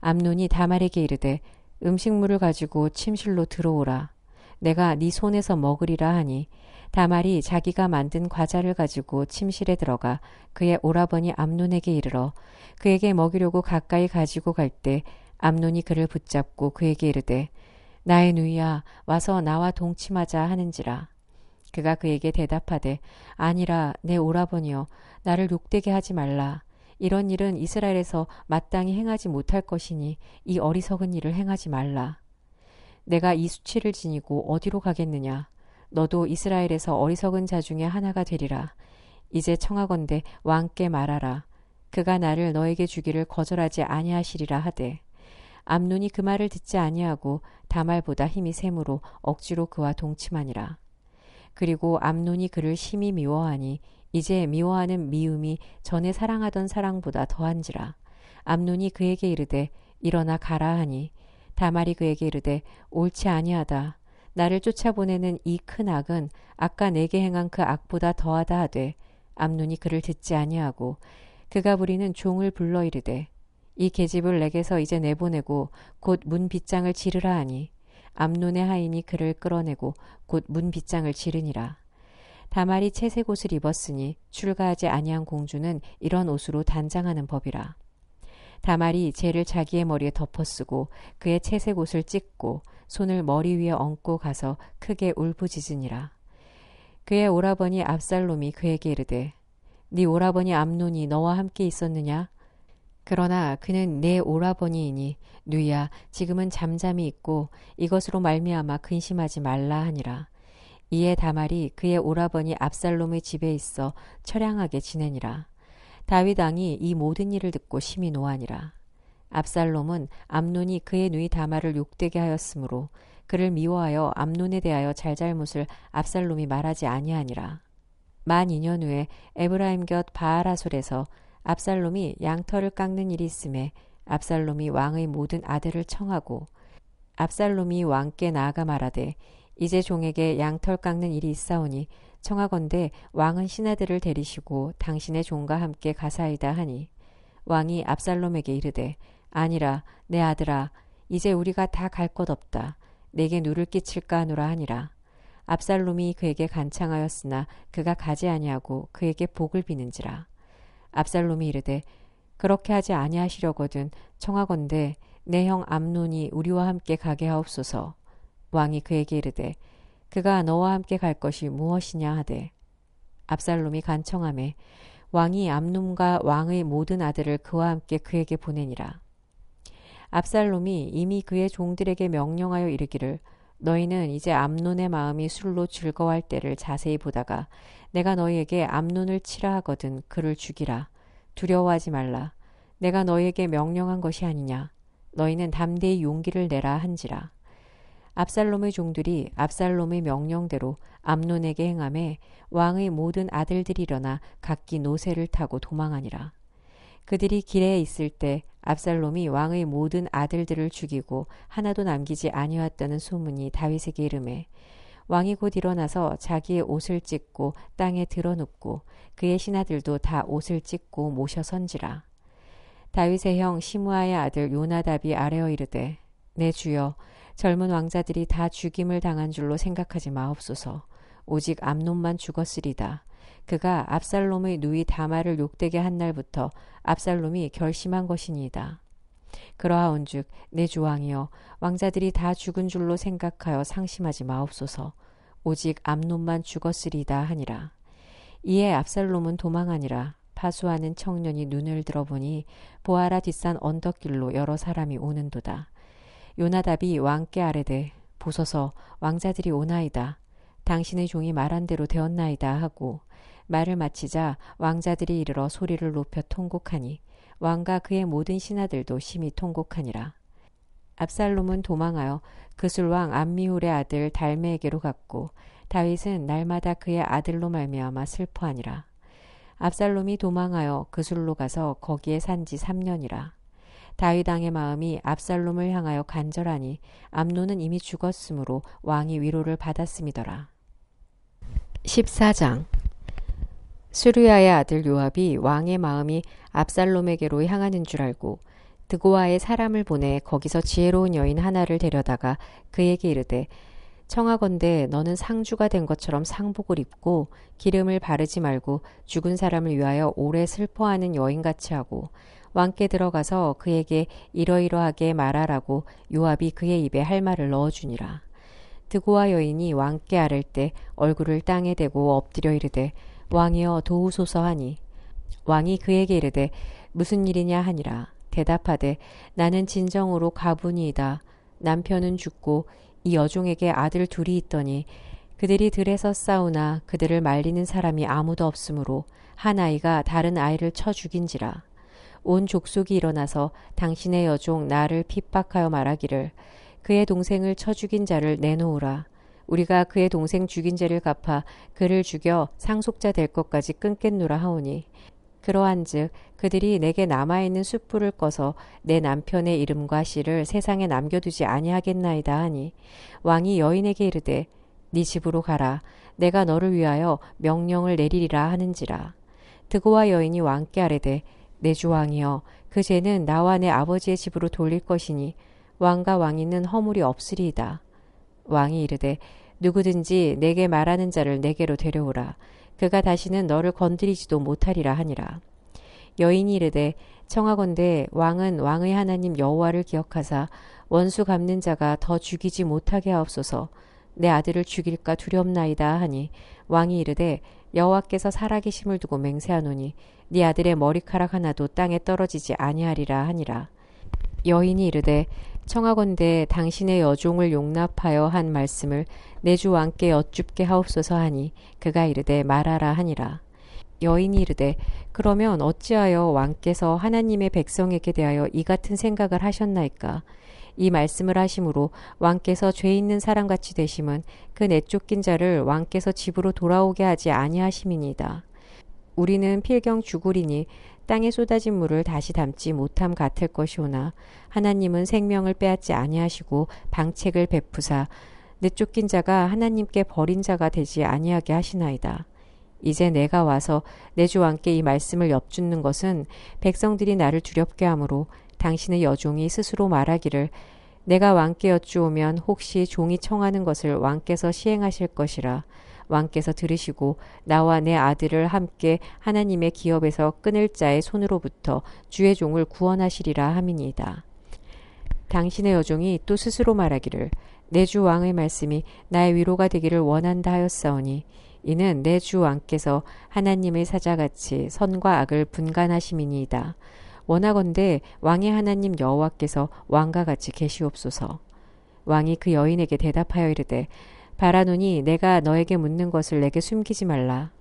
암논이 다말에게 이르되 음식물을 가지고 침실로 들어오라. 내가 네 손에서 먹으리라 하니 다말이 자기가 만든 과자를 가지고 침실에 들어가 그의 오라버니 암논에게 이르러 그에게 먹이려고 가까이 가지고 갈 때 암논이 그를 붙잡고 그에게 이르되 나의 누이야 와서 나와 동침하자 하는지라. 그가 그에게 대답하되 아니라 내 오라버니여 나를 욕되게 하지 말라. 이런 일은 이스라엘에서 마땅히 행하지 못할 것이니 이 어리석은 일을 행하지 말라. 내가 이 수치를 지니고 어디로 가겠느냐. 너도 이스라엘에서 어리석은 자 중에 하나가 되리라. 이제 청하건대 왕께 말하라. 그가 나를 너에게 주기를 거절하지 아니하시리라 하되 암논이 그 말을 듣지 아니하고 다말보다 힘이 셈으로 억지로 그와 동침하니라. 그리고 암논이 그를 심히 미워하니 이제 미워하는 미움이 전에 사랑하던 사랑보다 더한지라. 암논이 그에게 이르되 일어나 가라 하니 다말이 그에게 이르되 옳지 아니하다. 나를 쫓아보내는 이 큰 악은 아까 내게 행한 그 악보다 더하다 하되 암논이 그를 듣지 아니하고 그가 부리는 종을 불러 이르되 이 계집을 내게서 이제 내보내고 곧 문 빗장을 지르라 하니 암논의 하인이 그를 끌어내고 곧 문 빗장을 지르니라. 다말이 채색 옷을 입었으니 출가하지 아니한 공주는 이런 옷으로 단장하는 법이라. 다말이 재를 자기의 머리에 덮어쓰고 그의 채색 옷을 찢고 손을 머리 위에 얹고 가서 크게 울부짖으니라. 그의 오라버니 압살롬이 그에게 이르되 네 오라버니 암논이 너와 함께 있었느냐? 그러나 그는 내 오라버니이니 누이야 지금은 잠잠히 있고 이것으로 말미암아 근심하지 말라 하니라. 이에 다말이 그의 오라버니 압살롬의 집에 있어 처량하게 지내니라. 다윗 왕이 이 모든 일을 듣고 심히 노하니라. 압살롬은 암논이 그의 누이 다말을 욕되게 하였으므로 그를 미워하여 암논에 대하여 잘잘못을 압살롬이 말하지 아니하니라. 만 2년 후에 에브라임 곁 바알하솔에서 압살롬이 양털을 깎는 일이 있음에 압살롬이 왕의 모든 아들을 청하고 압살롬이 왕께 나아가 말하되 이제 종에게 양털 깎는 일이 있사오니 청하건대 왕은 신하들을 데리시고 당신의 종과 함께 가사이다 하니 왕이 압살롬에게 이르되 아니라 내 아들아 이제 우리가 다 갈 것 없다. 내게 누를 끼칠까 하노라 하니라. 압살롬이 그에게 간창하였으나 그가 가지 아니하고 그에게 복을 비는지라. 압살롬이 이르되 그렇게 하지 아니하시려거든 청하건대 내 형 암논이 우리와 함께 가게 하옵소서. 왕이 그에게 이르되 그가 너와 함께 갈 것이 무엇이냐 하되 압살롬이 간청하매 왕이 암논과 왕의 모든 아들을 그와 함께 그에게 보내니라. 압살롬이 이미 그의 종들에게 명령하여 이르기를 너희는 이제 암논의 마음이 술로 즐거워할 때를 자세히 보다가 내가 너희에게 암논을 치라 하거든 그를 죽이라. 두려워하지 말라. 내가 너희에게 명령한 것이 아니냐. 너희는 담대히 용기를 내라 한지라. 압살롬의 종들이 압살롬의 명령대로 암논에게 행하매 왕의 모든 아들들이 일어나 각기 노새를 타고 도망하니라. 그들이 길에 있을 때 압살롬이 왕의 모든 아들들을 죽이고 하나도 남기지 아니었다는 소문이 다윗에게 이르매 왕이 곧 일어나서 자기의 옷을 찢고 땅에 드러눕고 그의 신하들도 다 옷을 찢고 모셔 선지라. 다윗의 형 시므아의 아들 요나답이 아뢰어 이르되 내 주여 젊은 왕자들이 다 죽임을 당한 줄로 생각하지 마옵소서. 오직 암논만 죽었으리다. 그가 압살롬의 누이 다말을 욕되게 한 날부터 압살롬이 결심한 것이니이다. 그러하온즉 내 주왕이여 왕자들이 다 죽은 줄로 생각하여 상심하지 마옵소서. 오직 암논만 죽었으리다 하니라. 이에 압살롬은 도망하니라. 파수하는 청년이 눈을 들어보니 보아라 뒷산 언덕길로 여러 사람이 오는도다. 요나답이 왕께 아뢰되 보소서 왕자들이 오나이다. 당신의 종이 말한 대로 되었나이다 하고 말을 마치자 왕자들이 이르러 소리를 높여 통곡하니 왕과 그의 모든 신하들도 심히 통곡하니라. 압살롬은 도망하여 그술왕 암미훌의 아들 달메에게로 갔고 다윗은 날마다 그의 아들로 말미암아 슬퍼하니라. 압살롬이 도망하여 그술로 가서 거기에 산지 3년이라. 다윗 왕의 마음이 압살롬을 향하여 간절하니 암논은 이미 죽었으므로 왕이 위로를 받았음이더라. 14장. 수르야의 아들 요압이 왕의 마음이 압살롬에게로 향하는 줄 알고 드고아의 사람을 보내 거기서 지혜로운 여인 하나를 데려다가 그에게 이르되 청하건대 너는 상주가 된 것처럼 상복을 입고 기름을 바르지 말고 죽은 사람을 위하여 오래 슬퍼하는 여인같이 하고 왕께 들어가서 그에게 이러이러하게 말하라고 요압이 그의 입에 할 말을 넣어주니라. 드고아 여인이 왕께 아를 때 얼굴을 땅에 대고 엎드려 이르되 왕이여 도우소서 하니 왕이 그에게 이르되 무슨 일이냐 하니라. 대답하되 나는 진정으로 가분이이다. 남편은 죽고 이 여종에게 아들 둘이 있더니 그들이 들에서 싸우나 그들을 말리는 사람이 아무도 없으므로 한 아이가 다른 아이를 쳐 죽인지라. 온 족속이 일어나서 당신의 여종 나를 핍박하여 말하기를 그의 동생을 쳐 죽인 자를 내놓으라. 우리가 그의 동생 죽인 죄를 갚아 그를 죽여 상속자 될 것까지 끊겠노라 하오니 그러한즉 그들이 내게 남아있는 숯불을 꺼서 내 남편의 이름과 씨를 세상에 남겨두지 아니하겠나이다 하니 왕이 여인에게 이르되 네 집으로 가라. 내가 너를 위하여 명령을 내리리라 하는지라. 드고와 여인이 왕께 아뢰되 내 주 왕이여 그 죄는 나와 내 아버지의 집으로 돌릴 것이니 왕과 왕이는 허물이 없으리이다. 왕이 이르되 누구든지 내게 말하는 자를 내게로 데려오라. 그가 다시는 너를 건드리지도 못하리라 하니라. 여인이 이르되 청하건대 왕은 왕의 하나님 여호와를 기억하사 원수 갚는 자가 더 죽이지 못하게 하옵소서. 내 아들을 죽일까 두렵나이다 하니 왕이 이르되 여호와께서 살아계심을 두고 맹세하노니 네 아들의 머리카락 하나도 땅에 떨어지지 아니하리라 하니라. 여인이 이르되 청하건대 당신의 여종을 용납하여 한 말씀을 내 주 왕께 여쭙게 하옵소서 하니 그가 이르되 말하라 하니라. 여인이 이르되 그러면 어찌하여 왕께서 하나님의 백성에게 대하여 이 같은 생각을 하셨나이까. 이 말씀을 하심으로 왕께서 죄 있는 사람같이 되심은 그 내쫓긴 자를 왕께서 집으로 돌아오게 하지 아니하심이니이다. 우리는 필경 죽으리니 땅에 쏟아진 물을 다시 담지 못함 같을 것이오나 하나님은 생명을 빼앗지 아니하시고 방책을 베푸사 내쫓긴 자가 하나님께 버린 자가 되지 아니하게 하시나이다. 이제 내가 와서 내 주 왕께 이 말씀을 엿주는 것은 백성들이 나를 두렵게 하므로 당신의 여종이 스스로 말하기를 내가 왕께 여쭈오면 혹시 종이 청하는 것을 왕께서 시행하실 것이라. 왕께서 들으시고 나와 내 아들을 함께 하나님의 기업에서 끊을 자의 손으로부터 주의 종을 구원하시리라 함이니이다. 당신의 여종이 또 스스로 말하기를 내 주 왕의 말씀이 나의 위로가 되기를 원한다 하였사오니 이는 내 주 왕께서 하나님의 사자같이 선과 악을 분간하심이니이다. 원하건대 왕의 하나님 여호와께서 왕과 같이 계시옵소서. 왕이 그 여인에게 대답하여 이르되 바라노니 내가 너에게 묻는 것을 내게 숨기지 말라.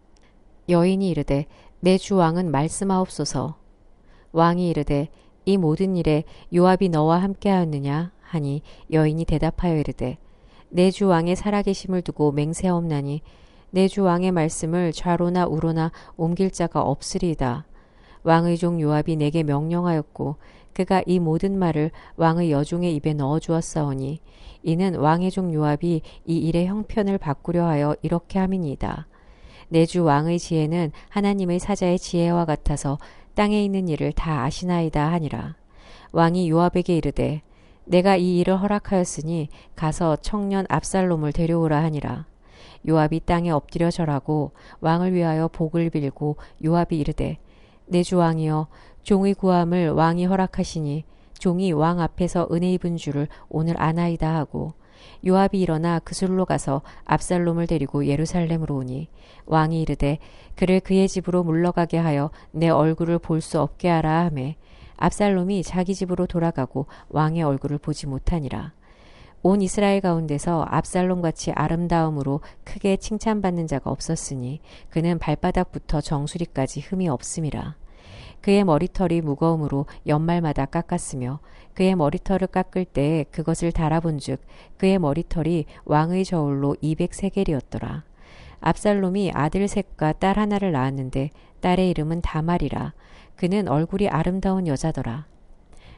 여인이 이르되 내 주 왕은 말씀하옵소서. 왕이 이르되 이 모든 일에 요압이 너와 함께하였느냐 하니 여인이 대답하여 이르되 내 주 왕의 살아계심을 두고 맹세하옵나니 내 주 왕의 말씀을 좌로나 우로나 옮길 자가 없으리이다. 왕의 종 요압이 내게 명령하였고 그가 이 모든 말을 왕의 여종의 입에 넣어 주었사오니 이는 왕의 종 요압이 이 일의 형편을 바꾸려 하여 이렇게 함이니이다. 내 주 왕의 지혜는 하나님의 사자의 지혜와 같아서 땅에 있는 일을 다 아시나이다 하니라. 왕이 요압에게 이르되 내가 이 일을 허락하였으니 가서 청년 압살롬을 데려오라 하니라. 요압이 땅에 엎드려 절하고 왕을 위하여 복을 빌고 요압이 이르되 내 주 왕이여 종의 구함을 왕이 허락하시니 종이 왕 앞에서 은혜 입은 줄을 오늘 아나이다 하고 요압이 일어나 그술로 가서 압살롬을 데리고 예루살렘으로 오니 왕이 이르되 그를 그의 집으로 물러가게 하여 내 얼굴을 볼 수 없게 하라 하매 압살롬이 자기 집으로 돌아가고 왕의 얼굴을 보지 못하니라. 온 이스라엘 가운데서 압살롬같이 아름다움으로 크게 칭찬받는 자가 없었으니 그는 발바닥부터 정수리까지 흠이 없음이라. 그의 머리털이 무거움으로 연말마다 깎았으며 그의 머리털을 깎을 때에 그것을 달아본즉 그의 머리털이 왕의 저울로 200세겔이었더라. 압살롬이 아들 셋과 딸 하나를 낳았는데 딸의 이름은 다말이라. 그는 얼굴이 아름다운 여자더라.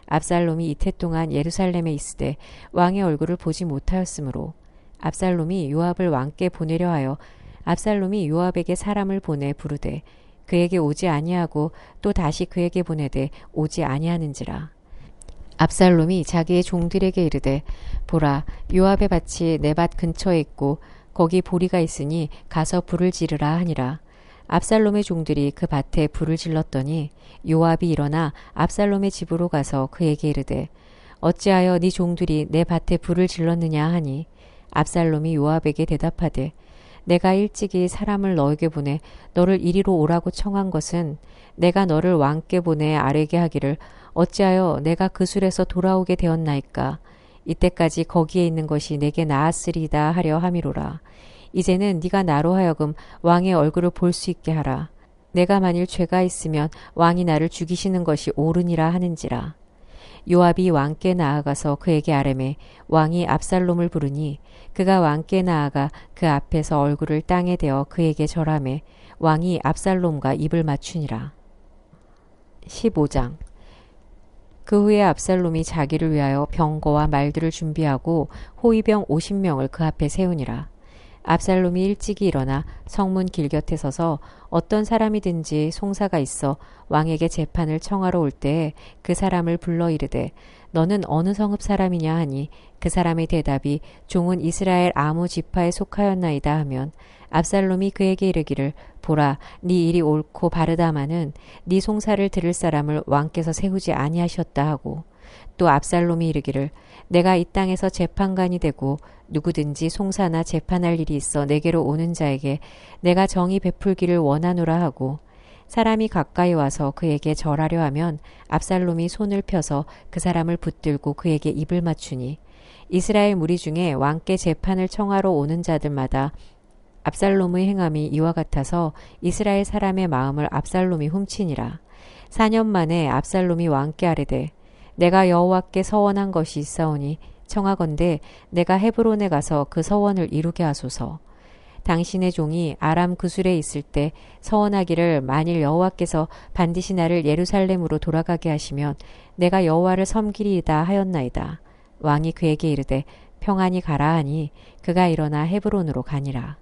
압살롬이 이태 동안 예루살렘에 있으되 왕의 얼굴을 보지 못하였으므로 압살롬이 요압을 왕께 보내려 하여 압살롬이 요압에게 사람을 보내 부르되 그에게 오지 아니하고 또 다시 그에게 보내되 오지 아니하는지라. 압살롬이 자기의 종들에게 이르되 보라, 요압의 밭이 내 밭 근처에 있고 거기 보리가 있으니 가서 불을 지르라 하니라. 압살롬의 종들이 그 밭에 불을 질렀더니 요압이 일어나 압살롬의 집으로 가서 그에게 이르되 어찌하여 네 종들이 내 밭에 불을 질렀느냐 하니 압살롬이 요압에게 대답하되 내가 일찍이 사람을 너에게 보내 너를 이리로 오라고 청한 것은 내가 너를 왕께 보내 아뢰게 하기를 어찌하여 내가 그 술에서 돌아오게 되었나이까. 이때까지 거기에 있는 것이 내게 나았으리다 하려 함이로라. 이제는 네가 나로 하여금 왕의 얼굴을 볼 수 있게 하라. 내가 만일 죄가 있으면 왕이 나를 죽이시는 것이 옳으니라 하는지라. 요압이 왕께 나아가서 그에게 아뢰매 왕이 압살롬을 부르니 그가 왕께 나아가 그 앞에서 얼굴을 땅에 대어 그에게 절하매 왕이 압살롬과 입을 맞추니라. 15장. 그 후에 압살롬이 자기를 위하여 병거와 말들을 준비하고 호위병 50명을 그 앞에 세우니라. 압살롬이 일찍이 일어나 성문 길 곁에 서서 어떤 사람이든지 송사가 있어 왕에게 재판을 청하러 올 때에 그 사람을 불러 이르되 너는 어느 성읍 사람이냐 하니 그 사람의 대답이 종은 이스라엘 아무 지파에 속하였나이다 하면 압살롬이 그에게 이르기를 보라, 네 일이 옳고 바르다마는 네 송사를 들을 사람을 왕께서 세우지 아니하셨다 하고 또 압살롬이 이르기를 내가 이 땅에서 재판관이 되고 누구든지 송사나 재판할 일이 있어 내게로 오는 자에게 내가 정의 베풀기를 원하노라 하고 사람이 가까이 와서 그에게 절하려 하면 압살롬이 손을 펴서 그 사람을 붙들고 그에게 입을 맞추니 이스라엘 무리 중에 왕께 재판을 청하러 오는 자들마다 압살롬의 행함이 이와 같아서 이스라엘 사람의 마음을 압살롬이 훔치니라. 4년 만에 압살롬이 왕께 아뢰되 내가 여호와께 서원한 것이 있사오니 청하건대 내가 헤브론에 가서 그 서원을 이루게 하소서. 당신의 종이 아람 그술에 있을 때 서원하기를 만일 여호와께서 반드시 나를 예루살렘으로 돌아가게 하시면 내가 여호와를 섬기리이다 하였나이다. 왕이 그에게 이르되 평안히 가라 하니 그가 일어나 헤브론으로 가니라.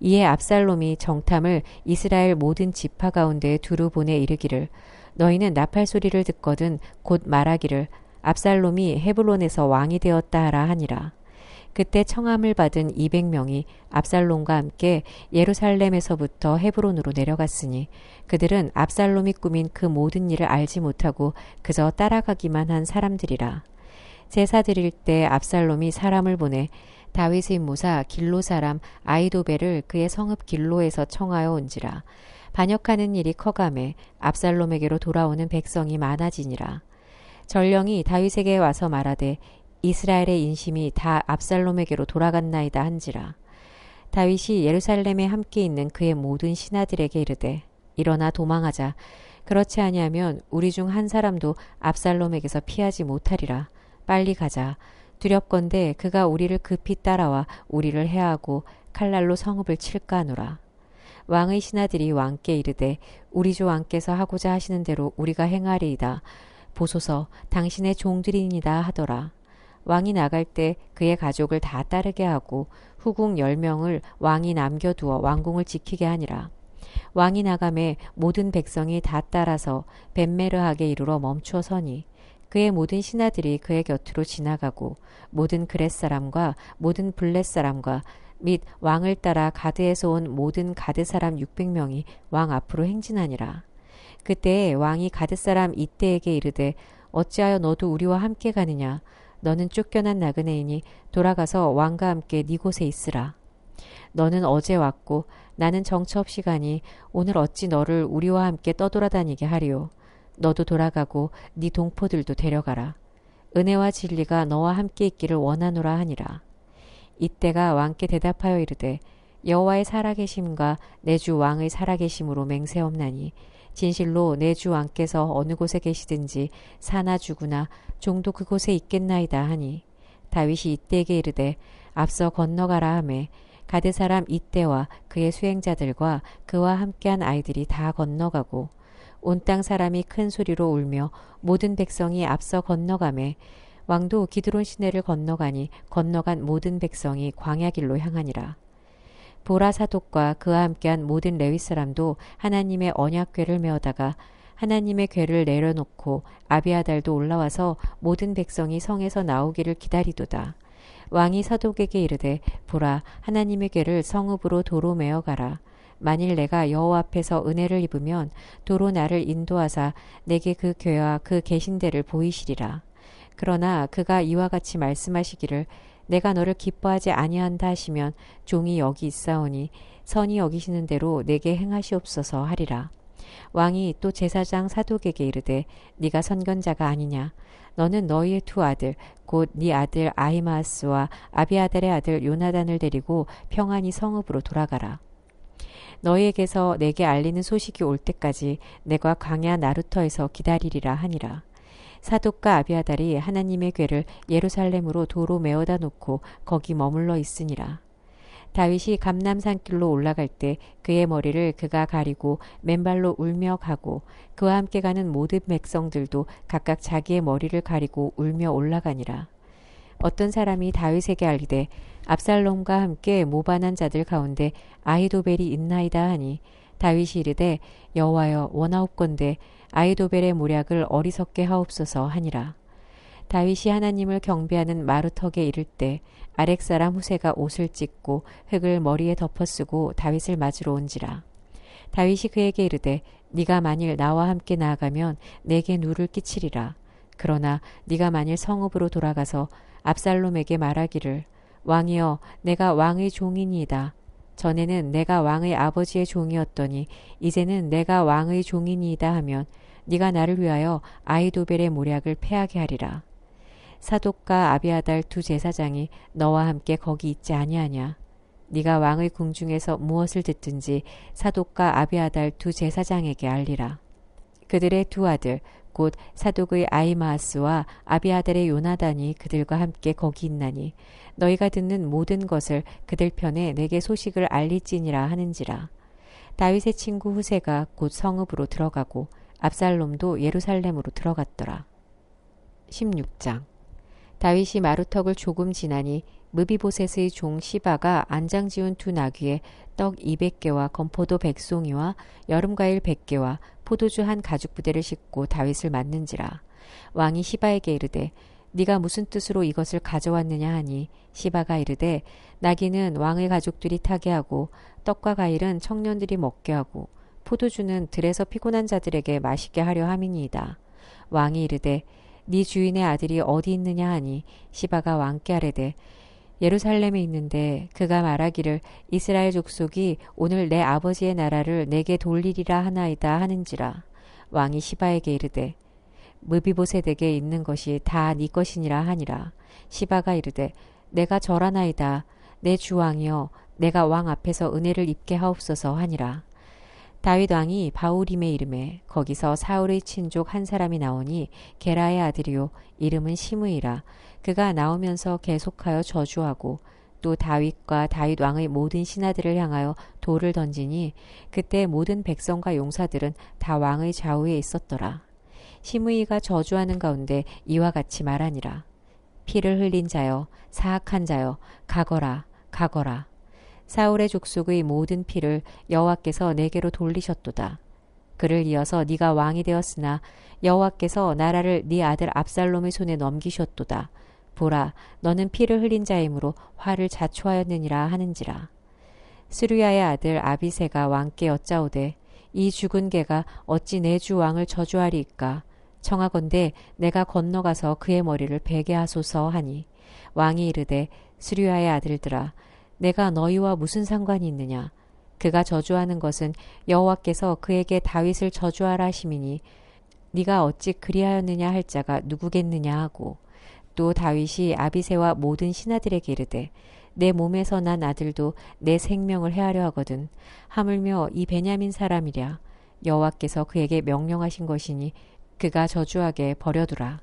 이에 압살롬이 정탐을 이스라엘 모든 지파 가운데 두루 보내 이르기를 너희는 나팔 소리를 듣거든 곧 말하기를 압살롬이 헤브론에서 왕이 되었다 하라 하니라. 그때 청함을 받은 200명이 압살롬과 함께 예루살렘에서부터 헤브론으로 내려갔으니 그들은 압살롬이 꾸민 그 모든 일을 알지 못하고 그저 따라가기만 한 사람들이라. 제사 드릴 때 압살롬이 사람을 보내 다윗의 모사 길로 사람 아히도벨을 그의 성읍 길로에서 청하여 온지라. 반역하는 일이 커가매 압살롬에게로 돌아오는 백성이 많아지니라. 전령이 다윗에게 와서 말하되 이스라엘의 인심이 다 압살롬에게로 돌아갔나이다 한지라. 다윗이 예루살렘에 함께 있는 그의 모든 신하들에게 이르되 일어나 도망하자. 그렇지 아니하면 우리 중 한 사람도 압살롬에게서 피하지 못하리라. 빨리 가자. 두렵건대 그가 우리를 급히 따라와 우리를 해하고 칼날로 성읍을 칠까 하노라. 왕의 신하들이 왕께 이르되 우리 주 왕께서 하고자 하시는 대로 우리가 행하리이다. 보소서 당신의 종들이니이다 하더라. 왕이 나갈 때 그의 가족을 다 따르게 하고 후궁 10명을 왕이 남겨두어 왕궁을 지키게 하니라. 왕이 나가매 모든 백성이 다 따라서 벳메르하게 이르러 멈추어 서니 그의 모든 신하들이 그의 곁으로 지나가고 모든 그렛 사람과 모든 블렛 사람과 및 왕을 따라 가드에서 온 모든 가드 사람 600명이 왕 앞으로 행진하니라. 그때에 왕이 가드 사람 이때에게 이르되 어찌하여 너도 우리와 함께 가느냐. 너는 쫓겨난 나그네이니 돌아가서 왕과 함께 네 곳에 있으라. 너는 어제 왔고 나는 정처 없이 가니 오늘 어찌 너를 우리와 함께 떠돌아다니게 하리요. 너도 돌아가고 네 동포들도 데려가라. 은혜와 진리가 너와 함께 있기를 원하노라 하니라. 이때가 왕께 대답하여 이르되 여호와의 살아계심과 내 주 왕의 살아계심으로 맹세없나니 진실로 내 주 왕께서 어느 곳에 계시든지 사나 죽으나 종도 그곳에 있겠나이다 하니 다윗이 이때에게 이르되 앞서 건너가라 하매 가드 사람 이때와 그의 수행자들과 그와 함께한 아이들이 다 건너가고 온 땅 사람이 큰 소리로 울며 모든 백성이 앞서 건너가매 왕도 기드론 시내를 건너가니 건너간 모든 백성이 광야길로 향하니라. 보라 사독과 그와 함께한 모든 레위 사람도 하나님의 언약궤를 메어다가 하나님의 궤를 내려놓고 아비아달도 올라와서 모든 백성이 성에서 나오기를 기다리도다. 왕이 사독에게 이르되 보라 하나님의 궤를 성읍으로 도로 메어 가라. 만일 내가 여호와 앞에서 은혜를 입으면 도로 나를 인도하사 내게 그 궤와 그 계신대를 보이시리라. 그러나 그가 이와 같이 말씀하시기를 내가 너를 기뻐하지 아니한다 하시면 종이 여기 있사오니 선이 여기시는 대로 내게 행하시옵소서 하리라. 왕이 또 제사장 사독에게 이르되 네가 선견자가 아니냐. 너는 너희의 두 아들 곧 네 아들 아히마아스와 아비아달의 아들 요나단을 데리고 평안히 성읍으로 돌아가라. 너희에게서 내게 알리는 소식이 올 때까지 내가 광야 나루터에서 기다리리라 하니라. 사독과 아비아달이 하나님의 궤를 예루살렘으로 도로 메어다 놓고 거기 머물러 있으니라. 다윗이 감람산길로 올라갈 때 그의 머리를 그가 가리고 맨발로 울며 가고 그와 함께 가는 모든 백성들도 각각 자기의 머리를 가리고 울며 올라가니라. 어떤 사람이 다윗에게 알리되 압살롬과 함께 모반한 자들 가운데 아히도벨이 있나이다 하니 다윗이 이르되 여호와여 원하옵건대 아히도벨의 모략을 어리석게 하옵소서 하니라. 다윗이 하나님을 경배하는 마루턱에 이를 때 아렉 사람 후세가 옷을 찢고 흙을 머리에 덮어쓰고 다윗을 맞으러 온지라. 다윗이 그에게 이르되 네가 만일 나와 함께 나아가면 내게 누를 끼치리라. 그러나 네가 만일 성읍으로 돌아가서 압살롬에게 말하기를 왕이여 내가 왕의 종이니이다. 전에는 내가 왕의 아버지의 종이었더니 이제는 내가 왕의 종이니이다 하면 네가 나를 위하여 아히도벨의 모략을 패하게 하리라. 사독과 아비아달 두 제사장이 너와 함께 거기 있지 아니하냐. 네가 왕의 궁중에서 무엇을 듣든지 사독과 아비아달 두 제사장에게 알리라. 그들의 두 아들 곧 사독의 아히마아스와 아비아달의 요나단이 그들과 함께 거기 있나니 너희가 듣는 모든 것을 그들 편에 내게 소식을 알릴지니라 하는지라. 다윗의 친구 후세가 곧 성읍으로 들어가고 압살롬도 예루살렘으로 들어갔더라. 16장. 다윗이 마루턱을 조금 지나니 무비보셋의 종 시바가 안장 지운 두 나귀에 떡 200개와 건포도 100송이와 여름과일 100개와 포도주 한 가죽 부대를 싣고 다윗을 맞는지라. 왕이 시바에게 이르되 네가 무슨 뜻으로 이것을 가져왔느냐 하니 시바가 이르되 나귀는 왕의 가족들이 타게 하고 떡과 과일은 청년들이 먹게 하고 포도주는 들에서 피곤한 자들에게 마시게 하려 함이니이다. 왕이 이르되 네 주인의 아들이 어디 있느냐 하니 시바가 왕께 아뢰되 예루살렘에 있는데 그가 말하기를 이스라엘 족속이 오늘 내 아버지의 나라를 내게 돌리리라 하나이다 하는지라. 왕이 시바에게 이르되 무비보셋에게 있는 것이 다 네 것이니라 하니라. 시바가 이르되 내가 절하나이다. 내 주 왕이여 내가 왕 앞에서 은혜를 입게 하옵소서 하니라. 다윗 왕이 바후림에 이름에 거기서 사울의 친족 한 사람이 나오니 게라의 아들이요 이름은 시므이라. 그가 나오면서 계속하여 저주하고 또 다윗과 다윗 왕의 모든 신하들을 향하여 돌을 던지니 그때 모든 백성과 용사들은 다 왕의 좌우에 있었더라. 시므이가 저주하는 가운데 이와 같이 말하니라. 피를 흘린 자여 사악한 자여 가거라 가거라. 사울의 족속의 모든 피를 여호와께서 내게로 돌리셨도다. 그를 이어서 네가 왕이 되었으나 여호와께서 나라를 네 아들 압살롬의 손에 넘기셨도다. 보라 너는 피를 흘린 자이므로 화를 자초하였느니라 하는지라. 스루야의 아들 아비새가 왕께 여짜오되 이 죽은 개가 어찌 내 주 왕을 저주하리이까. 청하건대 내가 건너가서 그의 머리를 베게 하소서 하니 왕이 이르되 스루야의 아들들아 내가 너희와 무슨 상관이 있느냐. 그가 저주하는 것은 여호와께서 그에게 다윗을 저주하라 하심이니 네가 어찌 그리하였느냐 할 자가 누구겠느냐 하고 또 다윗이 아비새와 모든 신하들에게 이르되 내 몸에서 난 아들도 내 생명을 해하려 하거든. 하물며 이 베냐민 사람이랴. 여호와께서 그에게 명령하신 것이니 그가 저주하게 버려두라.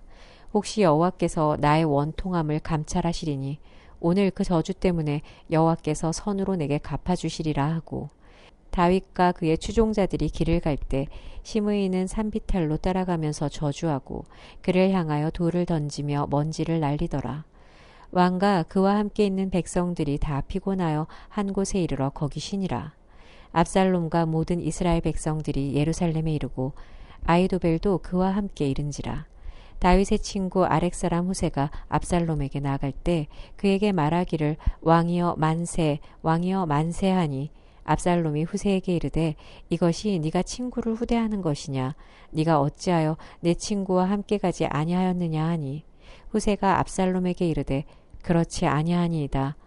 혹시 여호와께서 나의 원통함을 감찰하시리니 오늘 그 저주 때문에 여호와께서 선으로 내게 갚아주시리라 하고 다윗과 그의 추종자들이 길을 갈 때 시므이는 산비탈로 따라가면서 저주하고 그를 향하여 돌을 던지며 먼지를 날리더라. 왕과 그와 함께 있는 백성들이 다 피곤하여 한 곳에 이르러 거기 쉬니라. 압살롬과 모든 이스라엘 백성들이 예루살렘에 이르고 아히도벨도 그와 함께 이른지라. 다윗의 친구 아렉 사람 후세가 압살롬에게 나갈 때 그에게 말하기를 왕이여 만세 왕이여 만세하니 압살롬이 후세에게 이르되 이것이 네가 친구를 후대하는 것이냐 네가 어찌하여 내 친구와 함께 가지 아니하였느냐 하니 후세가 압살롬에게 이르되 그렇지 아니하니이다.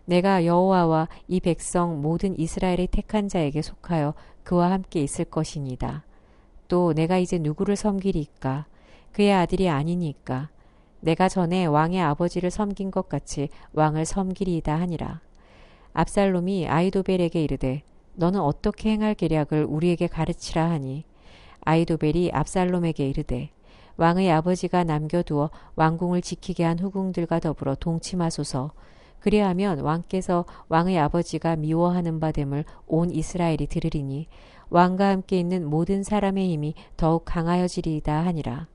내가 여호와와 이 백성 모든 이스라엘의 택한 자에게 속하여 그와 함께 있을 것이니이다. 또 내가 이제 누구를 섬기리이까 그의 아들이 아니니까 내가 전에 왕의 아버지를 섬긴 것 같이 왕을 섬기리이다 하니라. 압살롬이 아히도벨에게 이르되 너는 어떻게 행할 계략을 우리에게 가르치라 하니 아히도벨이 압살롬에게 이르되 왕의 아버지가 남겨두어 왕궁을 지키게 한 후궁들과 더불어 동침하소서. 그리하면 왕께서 왕의 아버지가 미워하는 바 됨을 온 이스라엘이 들으리니 왕과 함께 있는 모든 사람의 힘이 더욱 강하여지리이다 하니라.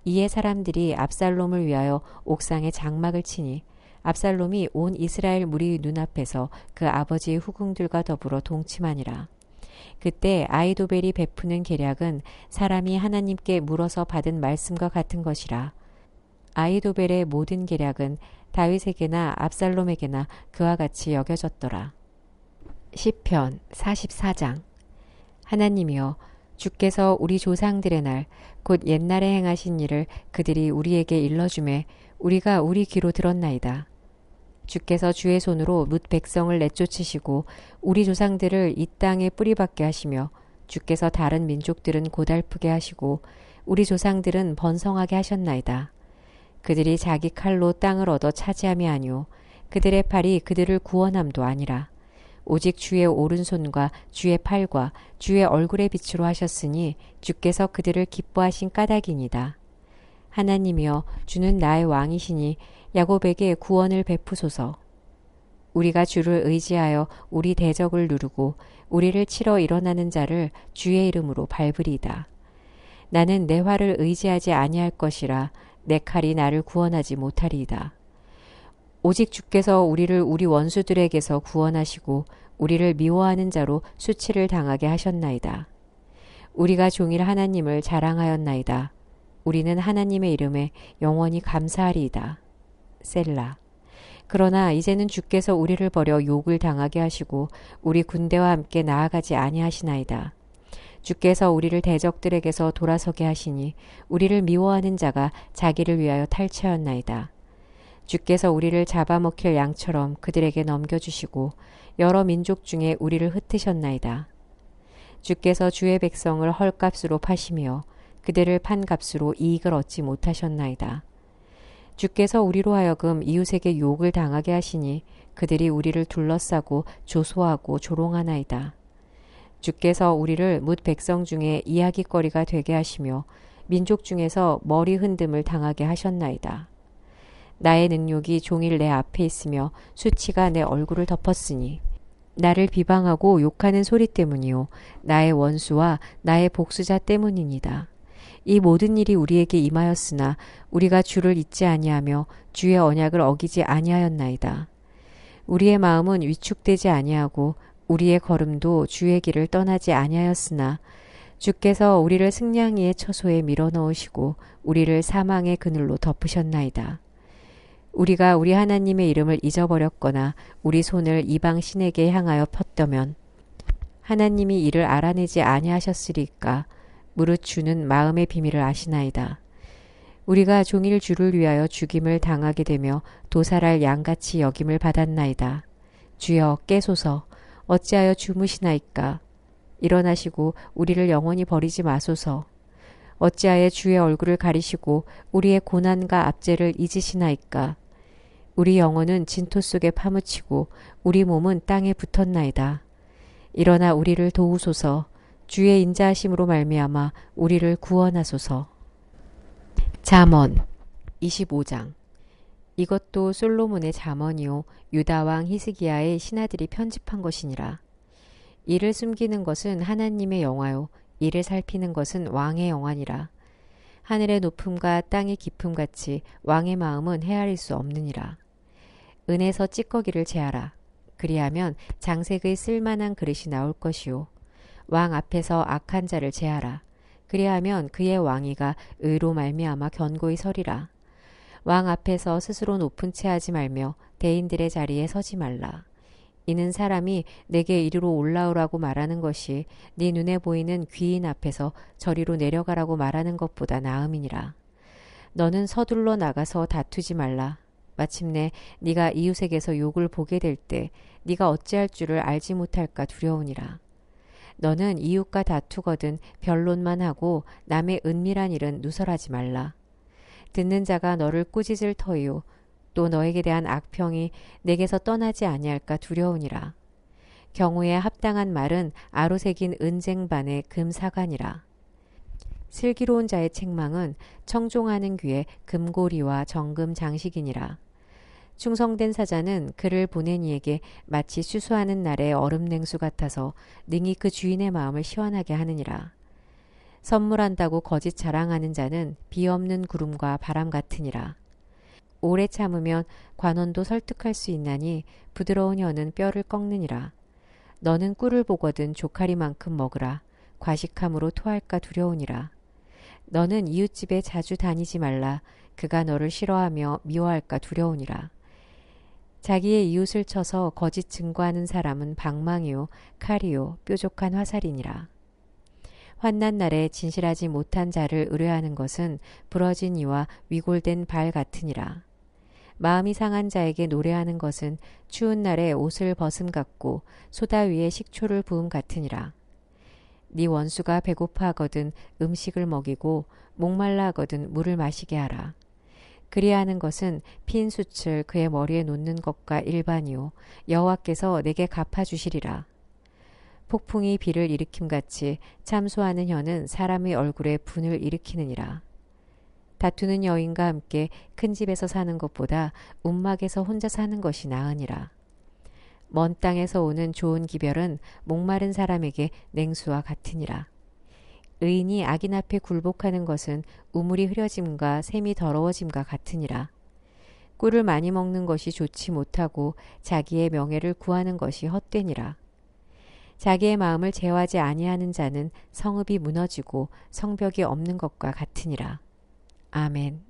이에 사람들이 압살롬을 위하여 옥상에 장막을 치니 압살롬이 온 이스라엘 무리 눈앞에서 그 아버지의 후궁들과 더불어 동침하니라. 그때 아히도벨이 베푸는 계략은 사람이 하나님께 물어서 받은 말씀과 같은 것이라. 아히도벨의 모든 계략은 다윗에게나 압살롬에게나 그와 같이 여겨졌더라. 시편 44장. 하나님이여 주께서 우리 조상들의 날 곧 옛날에 행하신 일을 그들이 우리에게 일러주매 우리가 우리 귀로 들었나이다. 주께서 주의 손으로 뭇 백성을 내쫓으시고 우리 조상들을 이 땅에 뿌리박게 하시며 주께서 다른 민족들은 고달프게 하시고 우리 조상들은 번성하게 하셨나이다. 그들이 자기 칼로 땅을 얻어 차지함이 아니오 그들의 팔이 그들을 구원함도 아니라 오직 주의 오른손과 주의 팔과 주의 얼굴의 빛으로 하셨으니 주께서 그들을 기뻐하신 까닭이니이다. 하나님이여 주는 나의 왕이시니 야곱에게 구원을 베푸소서. 우리가 주를 의지하여 우리 대적을 누르고 우리를 치러 일어나는 자를 주의 이름으로 밟으리이다. 나는 내 활을 의지하지 아니할 것이라 내 칼이 나를 구원하지 못하리이다. 오직 주께서 우리를 우리 원수들에게서 구원하시고 우리를 미워하는 자로 수치를 당하게 하셨나이다. 우리가 종일 하나님을 자랑하였나이다. 우리는 하나님의 이름에 영원히 감사하리이다. 셀라. 그러나 이제는 주께서 우리를 버려 욕을 당하게 하시고 우리 군대와 함께 나아가지 아니하시나이다. 주께서 우리를 대적들에게서 돌아서게 하시니 우리를 미워하는 자가 자기를 위하여 탈취하였나이다. 주께서 우리를 잡아먹힐 양처럼 그들에게 넘겨주시고 여러 민족 중에 우리를 흩으셨나이다. 주께서 주의 백성을 헐값으로 파시며 그들을 판 값으로 이익을 얻지 못하셨나이다. 주께서 우리로 하여금 이웃에게 욕을 당하게 하시니 그들이 우리를 둘러싸고 조소하고 조롱하나이다. 주께서 우리를 뭇 백성 중에 이야깃거리가 되게 하시며 민족 중에서 머리 흔듦을 당하게 하셨나이다. 나의 능욕이 종일 내 앞에 있으며 수치가 내 얼굴을 덮었으니 나를 비방하고 욕하는 소리 때문이요 나의 원수와 나의 복수자 때문이니이다. 이 모든 일이 우리에게 임하였으나 우리가 주를 잊지 아니하며 주의 언약을 어기지 아니하였나이다. 우리의 마음은 위축되지 아니하고 우리의 걸음도 주의 길을 떠나지 아니하였으나 주께서 우리를 승냥이의 처소에 밀어넣으시고 우리를 사망의 그늘로 덮으셨나이다. 우리가 우리 하나님의 이름을 잊어버렸거나 우리 손을 이방 신에게 향하여 폈다면 하나님이 이를 알아내지 아니하셨으리까. 무릇 주는 마음의 비밀을 아시나이다. 우리가 종일 주를 위하여 죽임을 당하게 되며 도살할 양같이 여김을 받았나이다. 주여 깨소서. 어찌하여 주무시나이까. 일어나시고 우리를 영원히 버리지 마소서. 어찌하여 주의 얼굴을 가리시고 우리의 고난과 압제를 잊으시나이까. 우리 영혼은 진토 속에 파묻히고 우리 몸은 땅에 붙었나이다. 일어나 우리를 도우소서. 주의 인자하심으로 말미암아 우리를 구원하소서. 잠언 25장. 이것도 솔로몬의 잠언이요 유다 왕 히스기야의 신하들이 편집한 것이니라. 이를 숨기는 것은 하나님의 영화요 이를 살피는 것은 왕의 영화니라. 하늘의 높음과 땅의 깊음 같이 왕의 마음은 헤아릴 수 없느니라. 은에서 찌꺼기를 제하라. 그리하면 장색의 쓸만한 그릇이 나올 것이요 왕 앞에서 악한 자를 제하라. 그리하면 그의 왕위가 의로 말미암아 견고히 서리라. 왕 앞에서 스스로 높은 채 하지 말며 대인들의 자리에 서지 말라. 이는 사람이 내게 이리로 올라오라고 말하는 것이 네 눈에 보이는 귀인 앞에서 저리로 내려가라고 말하는 것보다 나음이니라. 너는 서둘러 나가서 다투지 말라. 마침내 네가 이웃에게서 욕을 보게 될 때 네가 어찌할 줄을 알지 못할까 두려우니라. 너는 이웃과 다투거든 변론만 하고 남의 은밀한 일은 누설하지 말라. 듣는 자가 너를 꾸짖을 터이요 또 너에게 대한 악평이 내게서 떠나지 아니할까 두려우니라. 경우에 합당한 말은 아로새긴 은쟁반의 금사관이라. 슬기로운 자의 책망은 청종하는 귀에 금고리와 정금 장식이니라. 충성된 사자는 그를 보낸 이에게 마치 수수하는 날의 얼음 냉수 같아서 능히 그 주인의 마음을 시원하게 하느니라. 선물한다고 거짓 자랑하는 자는 비 없는 구름과 바람 같으니라. 오래 참으면 관원도 설득할 수 있나니 부드러운 혀는 뼈를 꺾느니라. 너는 꿀을 보거든 조카리만큼 먹으라. 과식함으로 토할까 두려우니라. 너는 이웃집에 자주 다니지 말라. 그가 너를 싫어하며 미워할까 두려우니라. 자기의 이웃을 쳐서 거짓 증거하는 사람은 방망이요 칼이요 뾰족한 화살이니라. 환난 날에 진실하지 못한 자를 의뢰하는 것은 부러진 이와 위골된 발 같으니라. 마음이 상한 자에게 노래하는 것은 추운 날에 옷을 벗음 같고 소다 위에 식초를 부음 같으니라. 네 원수가 배고파 하거든 음식을 먹이고 목말라 하거든 물을 마시게 하라. 그리하는 것은 핀 숯을 그의 머리에 놓는 것과 일반이요 여호와께서 내게 갚아주시리라. 폭풍이 비를 일으킴같이 참소하는 혀는 사람의 얼굴에 분을 일으키느니라. 다투는 여인과 함께 큰 집에서 사는 것보다 움막에서 혼자 사는 것이 나으니라. 먼 땅에서 오는 좋은 기별은 목마른 사람에게 냉수와 같으니라. 의인이 악인 앞에 굴복하는 것은 우물이 흐려짐과 샘이 더러워짐과 같으니라. 꿀을 많이 먹는 것이 좋지 못하고 자기의 명예를 구하는 것이 헛되니라. 자기의 마음을 제어하지 아니하는 자는 성읍이 무너지고 성벽이 없는 것과 같으니라. 아멘.